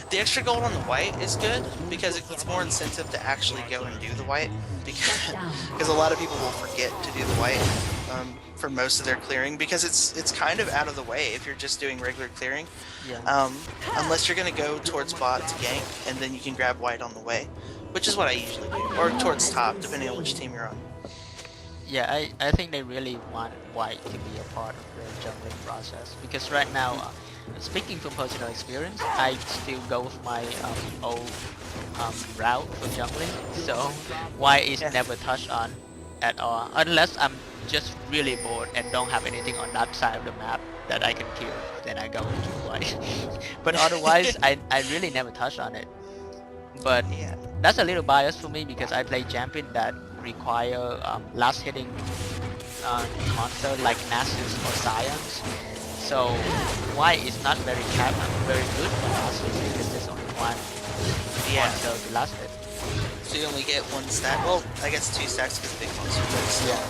the extra gold on the white is good because it's more incentive to actually go and do the white, because a lot of people will forget to do the white for most of their clearing, because it's kind of out of the way if you're just doing regular clearing. Yeah. Unless you're gonna go towards bot to gank, and then you can grab white on the way, which is what I usually do, or towards top, depending on which team you're on. Yeah, I think they really want white to be a part of the jungling process, because right now, speaking from personal experience, I still go with my old route for jungling, so white is never touched on at all, unless I'm just really bored and don't have anything on that side of the map that I can kill, then I go into white. But otherwise, I really never touch on it. But Yeah. that's a little biased for me because I play champion that require last hitting monster like Nasus or Science. So white is not very good for Nasus because there's only one monster to last hit. So you only get one stack. Well, I guess 2 stacks because big monster. Yeah.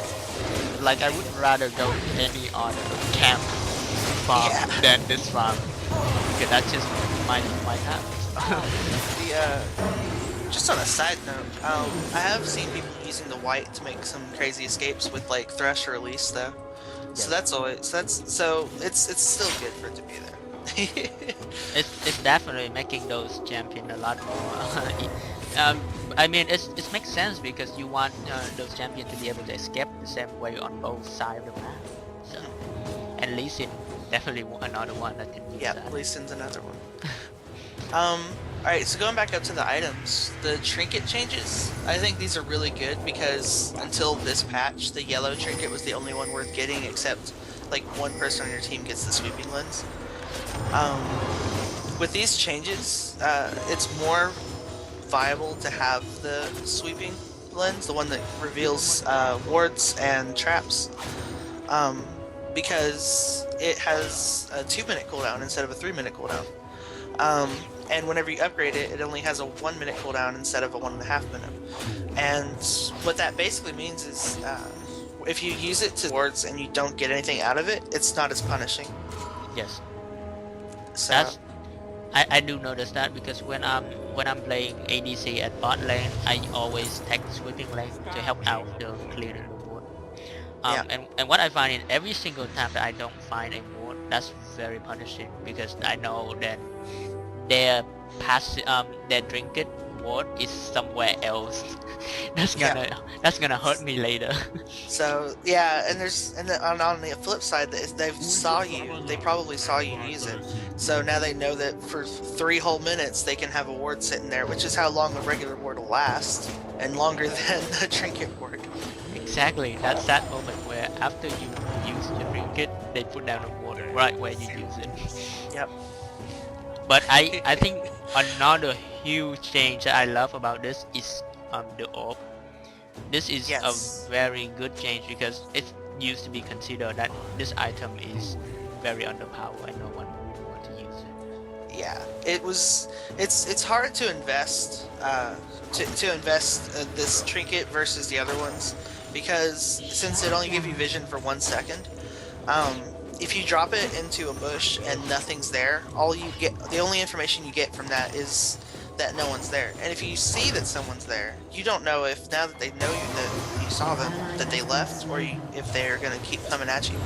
Like I would rather go any other camp farm than this farm because that's just my habit. Just on a side note, I have seen people using the white to make some crazy escapes with like Thresh or Release though. So that's always it's still good for it to be there. It's definitely making those champion a lot more. I mean, it makes sense because you want those champions to be able to escape the same way on both sides of the map. So, and Lee Sin definitely another one that can use that. Lee Sin's another one. Alright, so going back up to the items, the trinket changes, I think these are really good because until this patch, the yellow trinket was the only one worth getting, except like one person on your team gets the sweeping lens. With these changes, it's more viable to have the sweeping lens, the one that reveals wards and traps, because it has a 2-minute cooldown instead of a 3-minute cooldown. And whenever you upgrade it, it only has a 1-minute cooldown instead of a 1.5 minute. And what that basically means is, if you use it to wards and you don't get anything out of it, it's not as punishing. Yes. So I do notice that because when I'm playing ADC at bot lane, I always take the sweeping lane to help out the clearing the ward. And what I find in every single time that I don't find a ward, that's very punishing because I know that their trinket ward is somewhere else. That's gonna hurt me later. So yeah, and on the flip side, they probably saw you use it. So now they know that for 3 whole minutes they can have a ward sitting there, which is how long a regular ward will last, and longer than the trinket ward. Exactly, that's that moment where after you use the trinket, they put down a ward right where you use it. Yep. But I think another huge change that I love about this is the orb. This is a very good change because it used to be considered that this item is very underpowered and no one would want to use it. Yeah, it's hard to invest this trinket versus the other ones because since it only gives you vision for 1 second, if you drop it into a bush and nothing's there, the only information you get from that is that no one's there. And if you see that someone's there, you don't know if now that they know you that you saw them, that they left, or if they're gonna keep coming at you.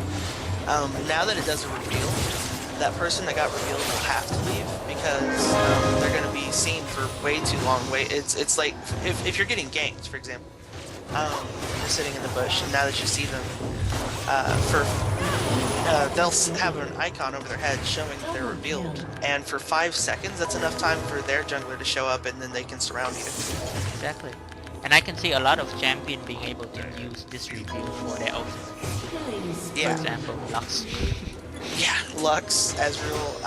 Now that it does a reveal, that person that got revealed will have to leave because they're gonna be seen for way too long. It's like if you're getting ganked, for example, you're sitting in the bush, and now that you see them, they'll have an icon over their head showing that they're revealed, and for 5 seconds, that's enough time for their jungler to show up, and then they can surround you. Exactly. And I can see a lot of champion being able to use this reveal for their ultimate. Yeah. For example, Lux. Yeah, Lux, Ezreal.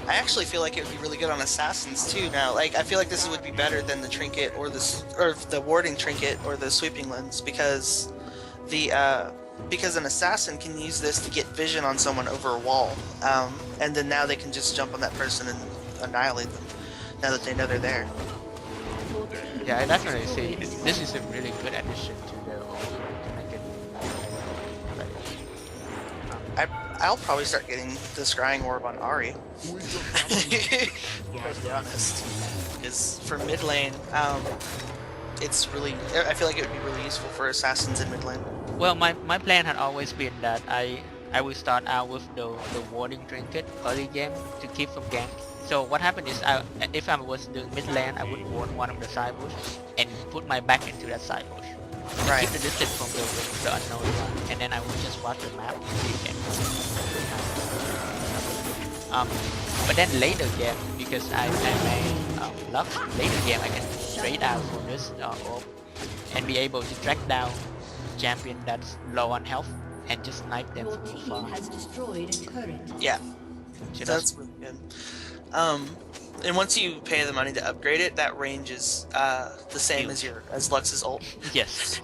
I actually feel like it would be really good on assassins too. Now, like I feel like this would be better than the trinket or the warding trinket or the sweeping lens because because an assassin can use this to get vision on someone over a wall, and then now they can just jump on that person and annihilate them now that they know they're there. Yeah, I definitely see this is a really good addition to the ult to make it better. I'll probably start getting the scrying orb on Ari. To be honest, because for mid lane, it's really I feel like it would be really useful for assassins in mid lane. Well, my plan had always been that I will start out with the warding trinket early game to keep from gank. So what happened is if I was doing mid lane, I would ward one of the side bush and put my back into that side bush. Right. Keep the distance from the unknown one, and then I would just watch the map. But then later game, because I made Lux, later game I can trade out for this orb and be able to track down champion that's low on health and just snipe them Your from team far. has destroyed a turret. Yeah, So that's really good. And once you pay the money to upgrade it, that range is the same as Lux's ult. yes,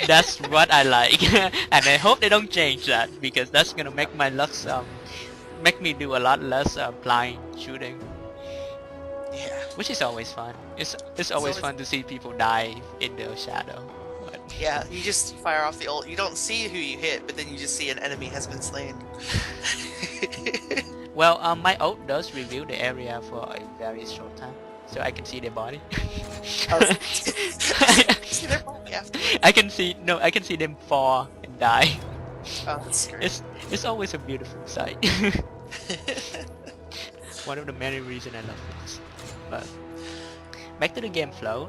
that's what I like, and I hope they don't change that because that's gonna make my Lux make me do a lot less blind shooting, Yeah. which is always fun. It's always fun to see people die in the shadow. But Yeah, you just fire off the ult. You don't see who you hit, but then you just see an enemy has been slain. well, my ult does reveal the area for a very short time, so I can see their body. See their body after. I can see them fall and die. Oh, that's great. It's always a beautiful sight. One of the many reasons I love this. But back to the game flow,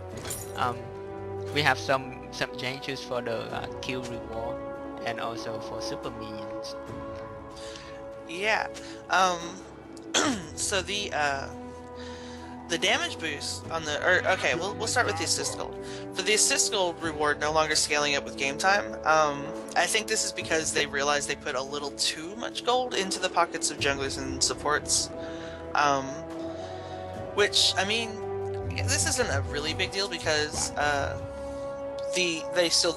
we have some changes for the kill reward and also for super minions. Yeah. So the damage boost on the okay, we'll start with the assist gold. For the assist gold reward no longer scaling up with game time, I think this is because they realized they put a little too much gold into the pockets of junglers and supports. Which I mean, this isn't a really big deal because they're still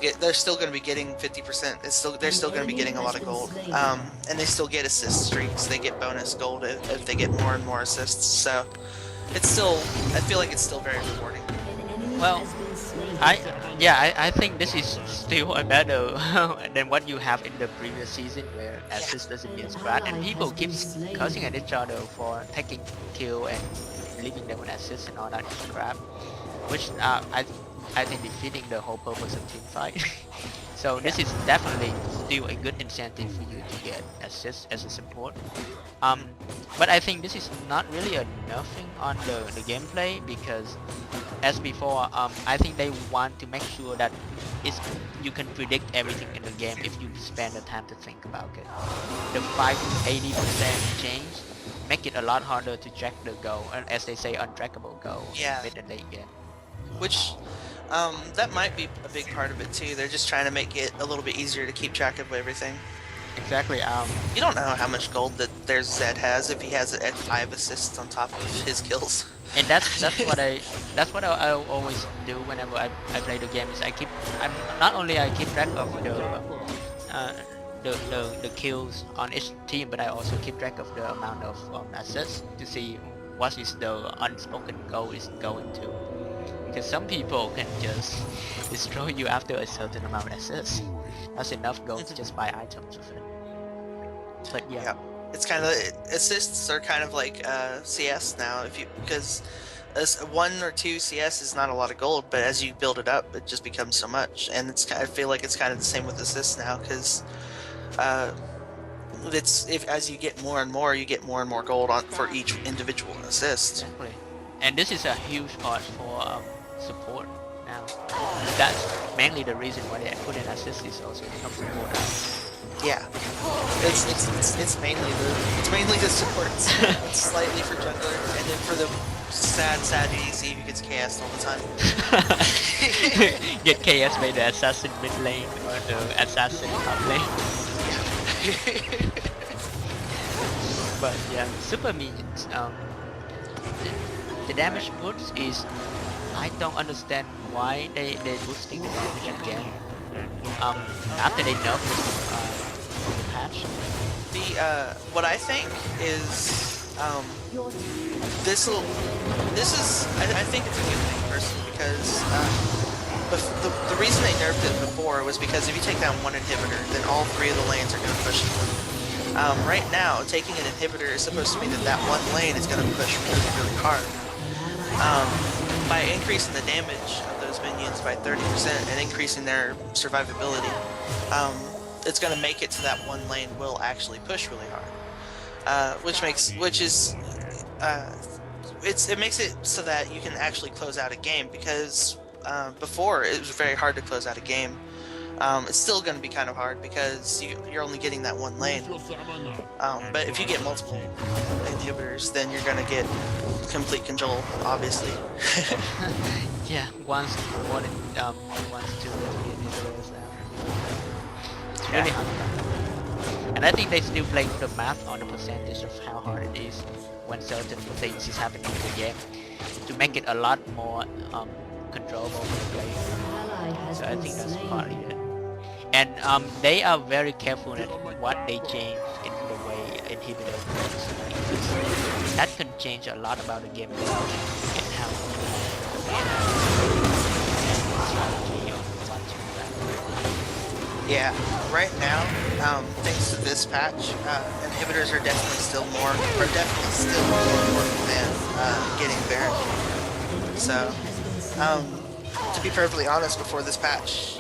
going to be getting 50%. They're still going to be getting a lot of gold, and they still get assist streaks. They get bonus gold if they get more and more assists. So it's still, I feel like it's still very rewarding. Well, I think this is still a better than what you have in the previous season where assist doesn't get scratched and people keep cursing at each other for taking kill and leaving them with assist and all that crap, which I think defeating the whole purpose of team fight. So this is definitely still a good incentive for you to get assist as a support. But I think this is not really a nerfing on the gameplay because as before, I think they want to make sure that you can predict everything in the game if you spend the time to think about it. The 5 to 80% change make it a lot harder to track the goal, and as they say, untrackable goal mid and late game. Which that might be a big part of it too. They're just trying to make it a little bit easier to keep track of everything. Exactly. You don't know how much gold that their Zed has if he has it at 5 assists on top of his kills. And that's what I always do whenever I play the game. Is I keep I keep track of the kills on each team, but I also keep track of the amount of assists to see what is the unspoken goal is going to. Because some people can just destroy you after a certain amount of assists. That's enough gold to just buy items with it. But yeah. It's kind of, assists are kind of like CS now, because as 1 or 2 CS is not a lot of gold, but as you build it up, it just becomes so much. And I feel like it's kind of the same with assists now, because as you get more and more, you get more and more gold for each individual assist. Exactly. And this is a huge part for support now. That's mainly the reason why they put in assist is also to help support out. Yeah, it's mainly the supports. It's slightly for jungler, and then for the sad ADC who gets KS all the time. Get KS by the assassin mid lane or the assassin top lane. But yeah, super minions. The damage boost is, I don't understand why they're boosting the damage again. After they nerf the patch. What I think is, I think it's a good thing personally, because the reason they nerfed it before was because if you take down one inhibitor, then all three of the lanes are going to push you. Right now, taking an inhibitor is supposed to mean that that one lane is going to push really, really hard. By increasing the damage of those minions by 30% and increasing their survivability, it's going to make it to that one lane will actually push really hard, it makes it so that you can actually close out a game, because before it was very hard to close out a game. It's still going to be kind of hard because you're only getting that one lane. But if you get multiple inhibitors, then you're going to get complete control, obviously. Yeah, once more than once two or three inhibitors it's really hard. And I think they still play the math on the percentage of how hard it is when certain things is happening in the game to make it a lot more controllable for the player. So I think that's partly it. And they are very careful at what they change in the way inhibitor works, because that can change a lot about the gameplay and how strategy of what to do. Yeah, right now, thanks to this patch, inhibitors are definitely still more important than getting Baron. So, to be perfectly honest, before this patch,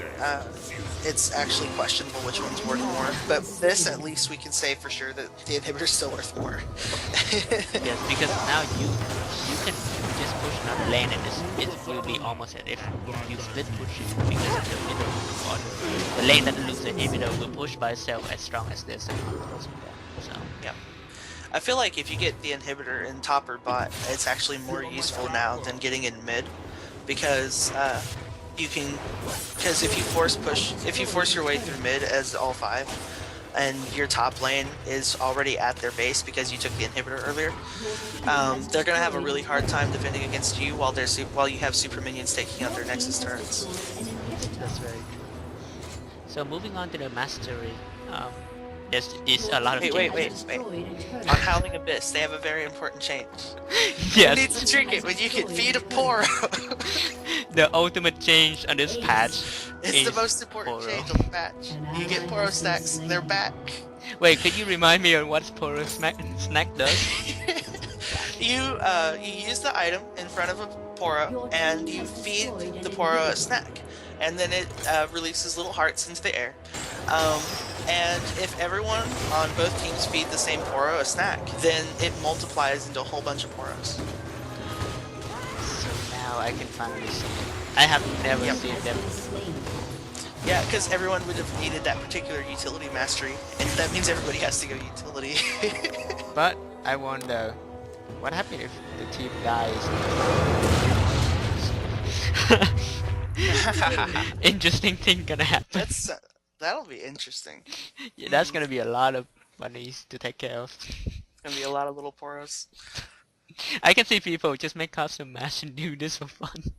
it's actually questionable which one's worth more. But this, at least, we can say for sure that the inhibitor's still worth more. Yes, because now you can just push another lane and it will be almost as if you split push it, because the middle or the lane that loses the inhibitor will push by itself as strong as there's a counter. So yeah. I feel like if you get the inhibitor in top or bot, it's actually more useful now than getting in mid, because if you force your way through mid as all 5, and your top lane is already at their base because you took the inhibitor earlier, they're gonna have a really hard time defending against you while you have super minions taking out their Nexus turrets. that's very true. So moving on to the mastery, there's a lot of Wait. On Howling Abyss, they have a very important change. Yes. You need to drink it when you can feed a Poro. The ultimate change on this patch It's the most important Poro. change on the patch. You get Poro stacks, they're back. Wait, could you remind me on what Poro snack does? You use the item in front of a Poro, and you feed the Poro a snack. And then it releases little hearts into the air. And if everyone on both teams feed the same Poro a snack, then it multiplies into a whole bunch of Poros. So now I can finally see it. I have never seen them. Yeah, because everyone would have needed that particular utility mastery, and that means everybody has to go utility. But I wonder, what happens if the team dies? Interesting thing gonna happen. That'll be interesting. Yeah, that's gonna be a lot of bunnies to take care of. Gonna be a lot of little Poros. I can see people just make custom match and do this for fun.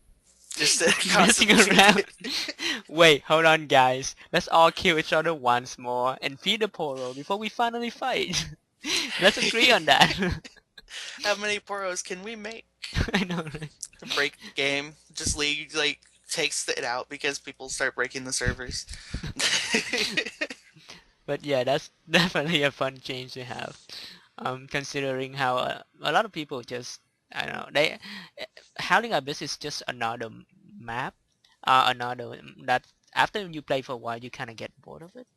Just messing around. Wait, hold on guys. Let's all kill each other once more and feed the Poro before we finally fight. Let's agree on that. How many Poros can we make? I know, right? To break the game. Just League takes it out because people start breaking the servers. But yeah, that's definitely a fun change to have. Considering how a lot of people just, I don't know, Howling Abyss is just another map, another that after you play for a while you kind of get bored of it.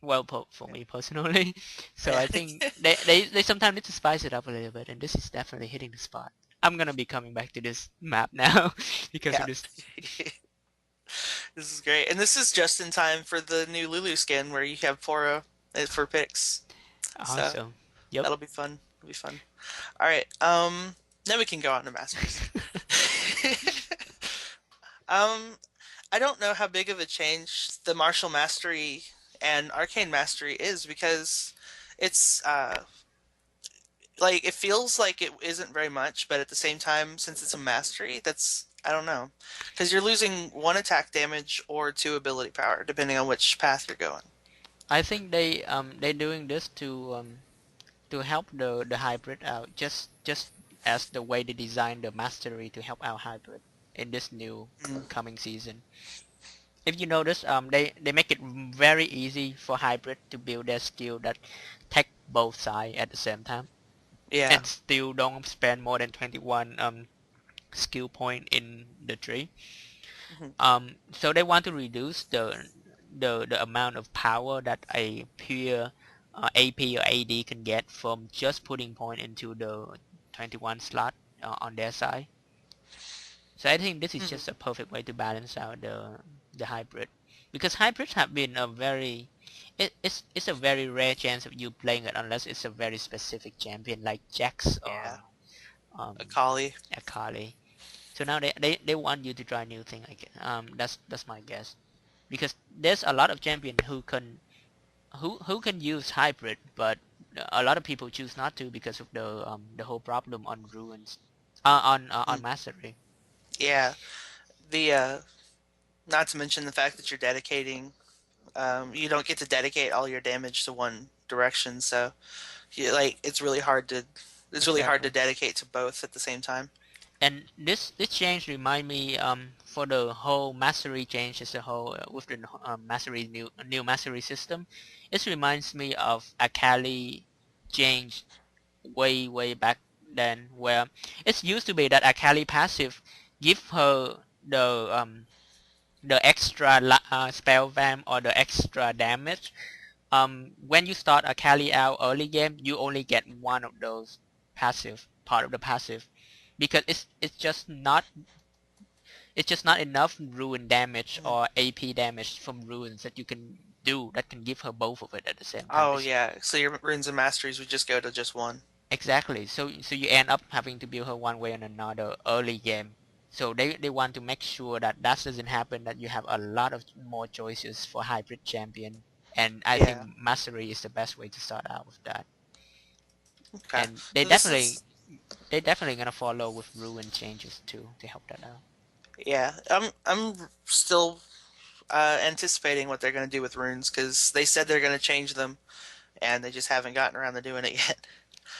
Well, for me personally, so I think they sometimes need to spice it up a little bit, and this is definitely hitting the spot. I'm gonna be coming back to this map now because of this. This is great, and this is just in time for the new Lulu skin where you have Poro for picks. Awesome. So, yep. That'll be fun. It'll be fun. All right. Then we can go on to masters. I don't know how big of a change the martial mastery and arcane mastery is, because it's it feels like it isn't very much, but at the same time, since it's a mastery, I don't know, because you're losing 1 attack damage or 2 ability power depending on which path you're going. I think they're doing this to help the hybrid out, just as the way they designed the mastery to help out hybrid. in this new Mm. coming season. If you notice, they make it very easy for hybrid to build their skill that take both sides at the same time, Yeah. and still don't spend more than 21 skill point in the tree. Hmm. So they want to reduce the amount of power that a pure AP or AD can get from just putting point into the 21 slot on their side. So I think this is Hmm. just a perfect way to balance out the hybrid, because hybrids have been a very it's a very rare chance of you playing it unless it's a very specific champion like Jax Yeah. or um Akali. Akali. So now they want you to try new thing. Like that's my guess, because there's a lot of champion who can use hybrid, but a lot of people choose not to because of the whole problem on ruins, on Mm. mastery. Yeah. The not to mention the fact that you're dedicating. You don't get to dedicate all your damage to one direction, so like it's really hard to. It's really hard to Exactly. dedicate to both at the same time. And this change remind me for the whole mastery change as a whole, with the mastery new mastery system, it reminds me of Akali change way back then, where it used to be that Akali passive give her the extra spell vamp or the extra damage. When you start Akali out early game, you only get one of those passive part of the passive, because it's just not enough ruin damage Mm. or AP damage from ruins that you can do that can give her both of it at the same time. Oh It's yeah, so your runes and masteries would just go to just one. exactly, so you end up having to build her one way or another early game. So they want to make sure that that doesn't happen, that you have a lot of more choices for hybrid champion, and I think Yeah. mastery is the best way to start out with that. Okay. And So this is they definitely gonna follow with ruin changes too to help that out. yeah. I'm still anticipating what they're gonna do with runes because they said they're gonna change them and they just haven't gotten around to doing it yet.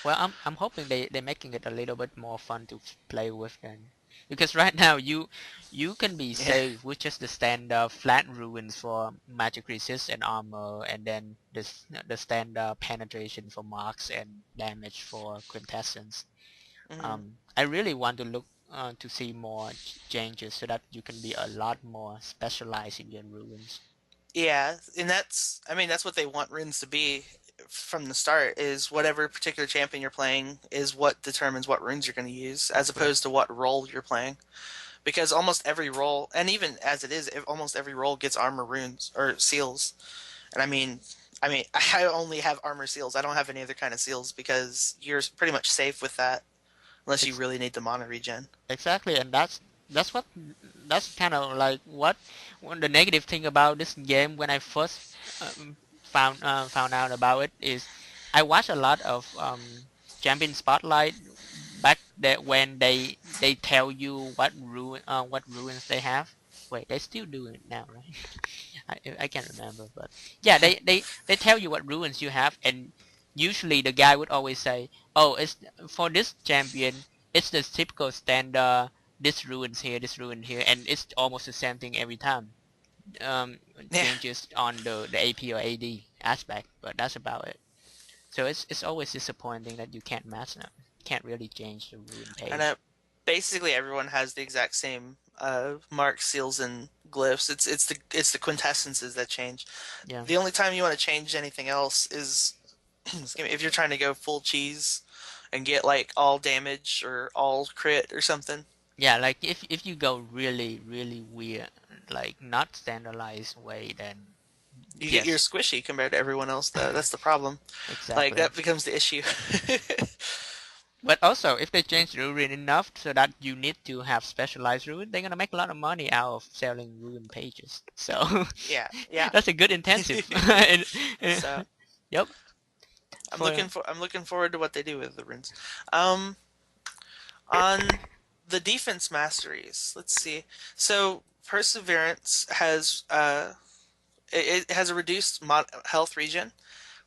Well, I'm hoping they're making it a little bit more fun to play with then, because right now you can be Yeah. safe with just the standard flat ruins for magic resist and armor, and then the standard penetration for marks and damage for quintessence. Mhm. I really want to look to see more changes so that you can be a lot more specialized in your ruins. Yeah, and that's I mean that's what they want runes to be from the start is whatever particular champion you're playing is what determines what runes you're going to use as Correct. opposed to what role you're playing because almost every role and even as it is almost every role gets armor runes or seals. And I mean I only have armor seals. I don't have any other kind of seals because you're pretty much safe with that unless you Ex- really need the mana regen. Exactly, and that's what that's kind of like what one the negative thing about this game when I first found out about it is I watched a lot of Champion Spotlight back there when they tell you what ruins they have. Wait, they still do it now, right? I can't remember, but yeah, they tell you what ruins you have, and usually the guy would always say, "Oh, it's for this champion. It's the typical standard. This ruins here, this ruin here, and it's almost the same thing every time. Yeah. Changes on the AP or AD aspect, but that's about it. So it's always disappointing that you can't match them. Can't really change the ruin And page. basically everyone has the exact same marks, seals, and glyphs. It's the quintessences that change. Yeah, The only time you want to change anything else is if you're trying to go full cheese and get like all damage or all crit or something. yeah. Like if you go really weird, like not standardized way, then You get your yes, squishy compared to everyone else though. That's the problem. Like exactly. that becomes the issue. But also, if they change the ruin enough so that you need to have specialized ruin, they're gonna make a lot of money out of selling ruin pages. So Yeah, yeah. that's a good incentive. And- So yep. I'm For looking forward to what they do with the runes. Um, on the defense masteries, let's see. So Perseverance has it has a reduced health regen,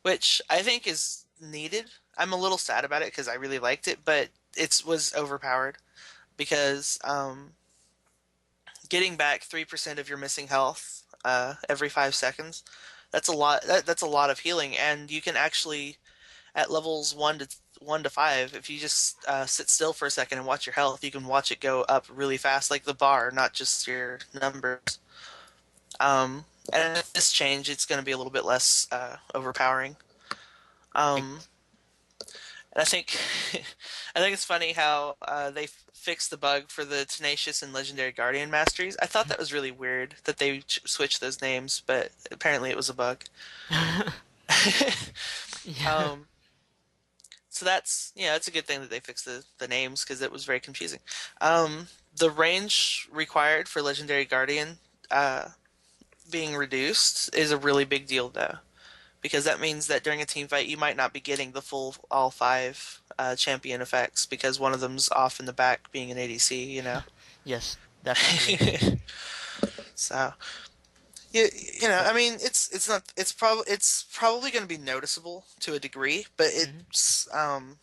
which I think is needed. I'm a little sad about it because I really liked it, but it was overpowered because getting back 3% of your missing health every 5 seconds. That's a lot. That's a lot of healing, and you can actually at levels 1 to 5, if you just sit still for a second and watch your health, you can watch it go up really fast, like the bar, not just your numbers. And with this change, it's going to be a little bit less overpowering. Um, Ex- and I think I think it's funny how they fixed the bug for the Tenacious and Legendary Guardian Masteries. I thought that was really weird that they switched those names, but apparently it was a bug. yeah. um, so that's it's a good thing that they fixed the names because it was very confusing. The range required for Legendary Guardian uh, being reduced is a really big deal though, because that means that during a team fight you might not be getting the full all five champion effects because one of them's off in the back being an ADC, you know. Yes, definitely. So I mean, it's not it's probably going to be noticeable to a degree, but Mhm. it's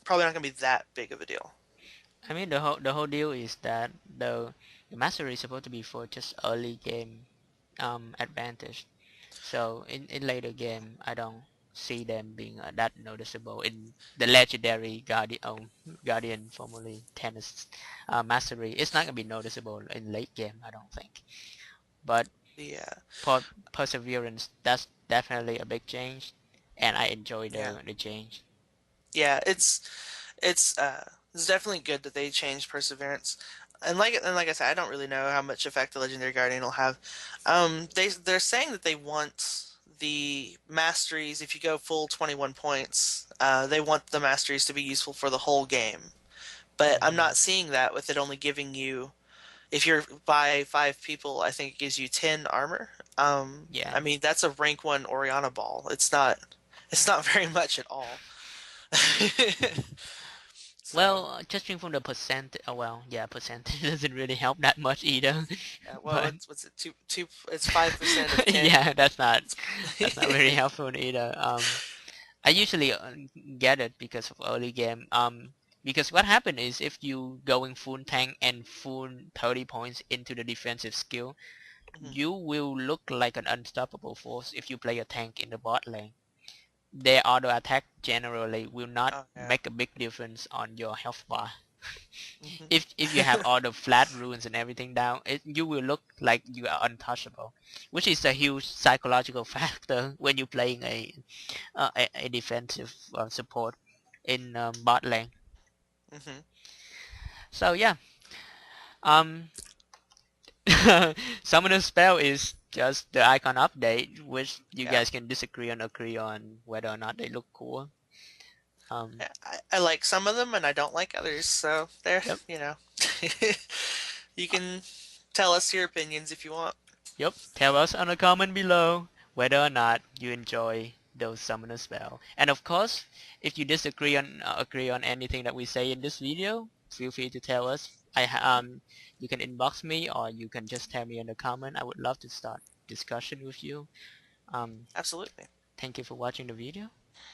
probably not going to be that big of a deal. I mean, the whole deal is that the mastery is supposed to be for just early game advantage. So in later game, I don't see them being that noticeable in the legendary guardian formerly tennis mastery. It's not gonna be noticeable in late game, I don't think. But Yeah, perseverance, that's definitely a big change, and I enjoy yeah, the change. yeah. It's definitely good that they changed perseverance. And like I said, I don't really know how much effect the Legendary Guardian will have. They're saying that they want the masteries. If you go full 21 points, they want the masteries to be useful for the whole game. But I'm Hmm. not seeing that with it only giving you, if you're by 5 people, I think it gives you 10 armor. Yeah. I mean that's a rank 1 Oriana ball. It's not very much at all. So Well, judging from the percent, well, yeah, percentage doesn't really help that much either. yeah, well, But what's it? Two. It's 5% of 10. yeah, that's not very It's- helpful either. I usually get it because of early game. Because what happened is if you going full tank and full 30 points into the defensive skill, Mhm. you will look like an unstoppable force if you play a tank in the bot lane. Their auto attack generally will not Oh yeah. make a big difference on your health bar. Mhm. If you have all the flat runes and everything down, you will look like you are untouchable, which is a huge psychological factor when you're playing a defensive support in bot lane. Mhm. So yeah, um, summoner spell is just the icon update, which you Yeah. guys can disagree and agree on whether or not they look cool. Um, I like some of them and I don't like others. So there, yep, you know, you can tell us your opinions if you want. yep. Tell us on the comment below whether or not you enjoy those summoner spell. And of course, if you disagree on agree on anything that we say in this video, feel free to tell us. You can inbox me or you can just tell me in the comment. I would love to start discussion with you. Um, Absolutely. Thank you for watching the video.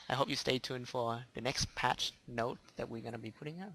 I hope you stay tuned for the next patch note that we're gonna be putting out.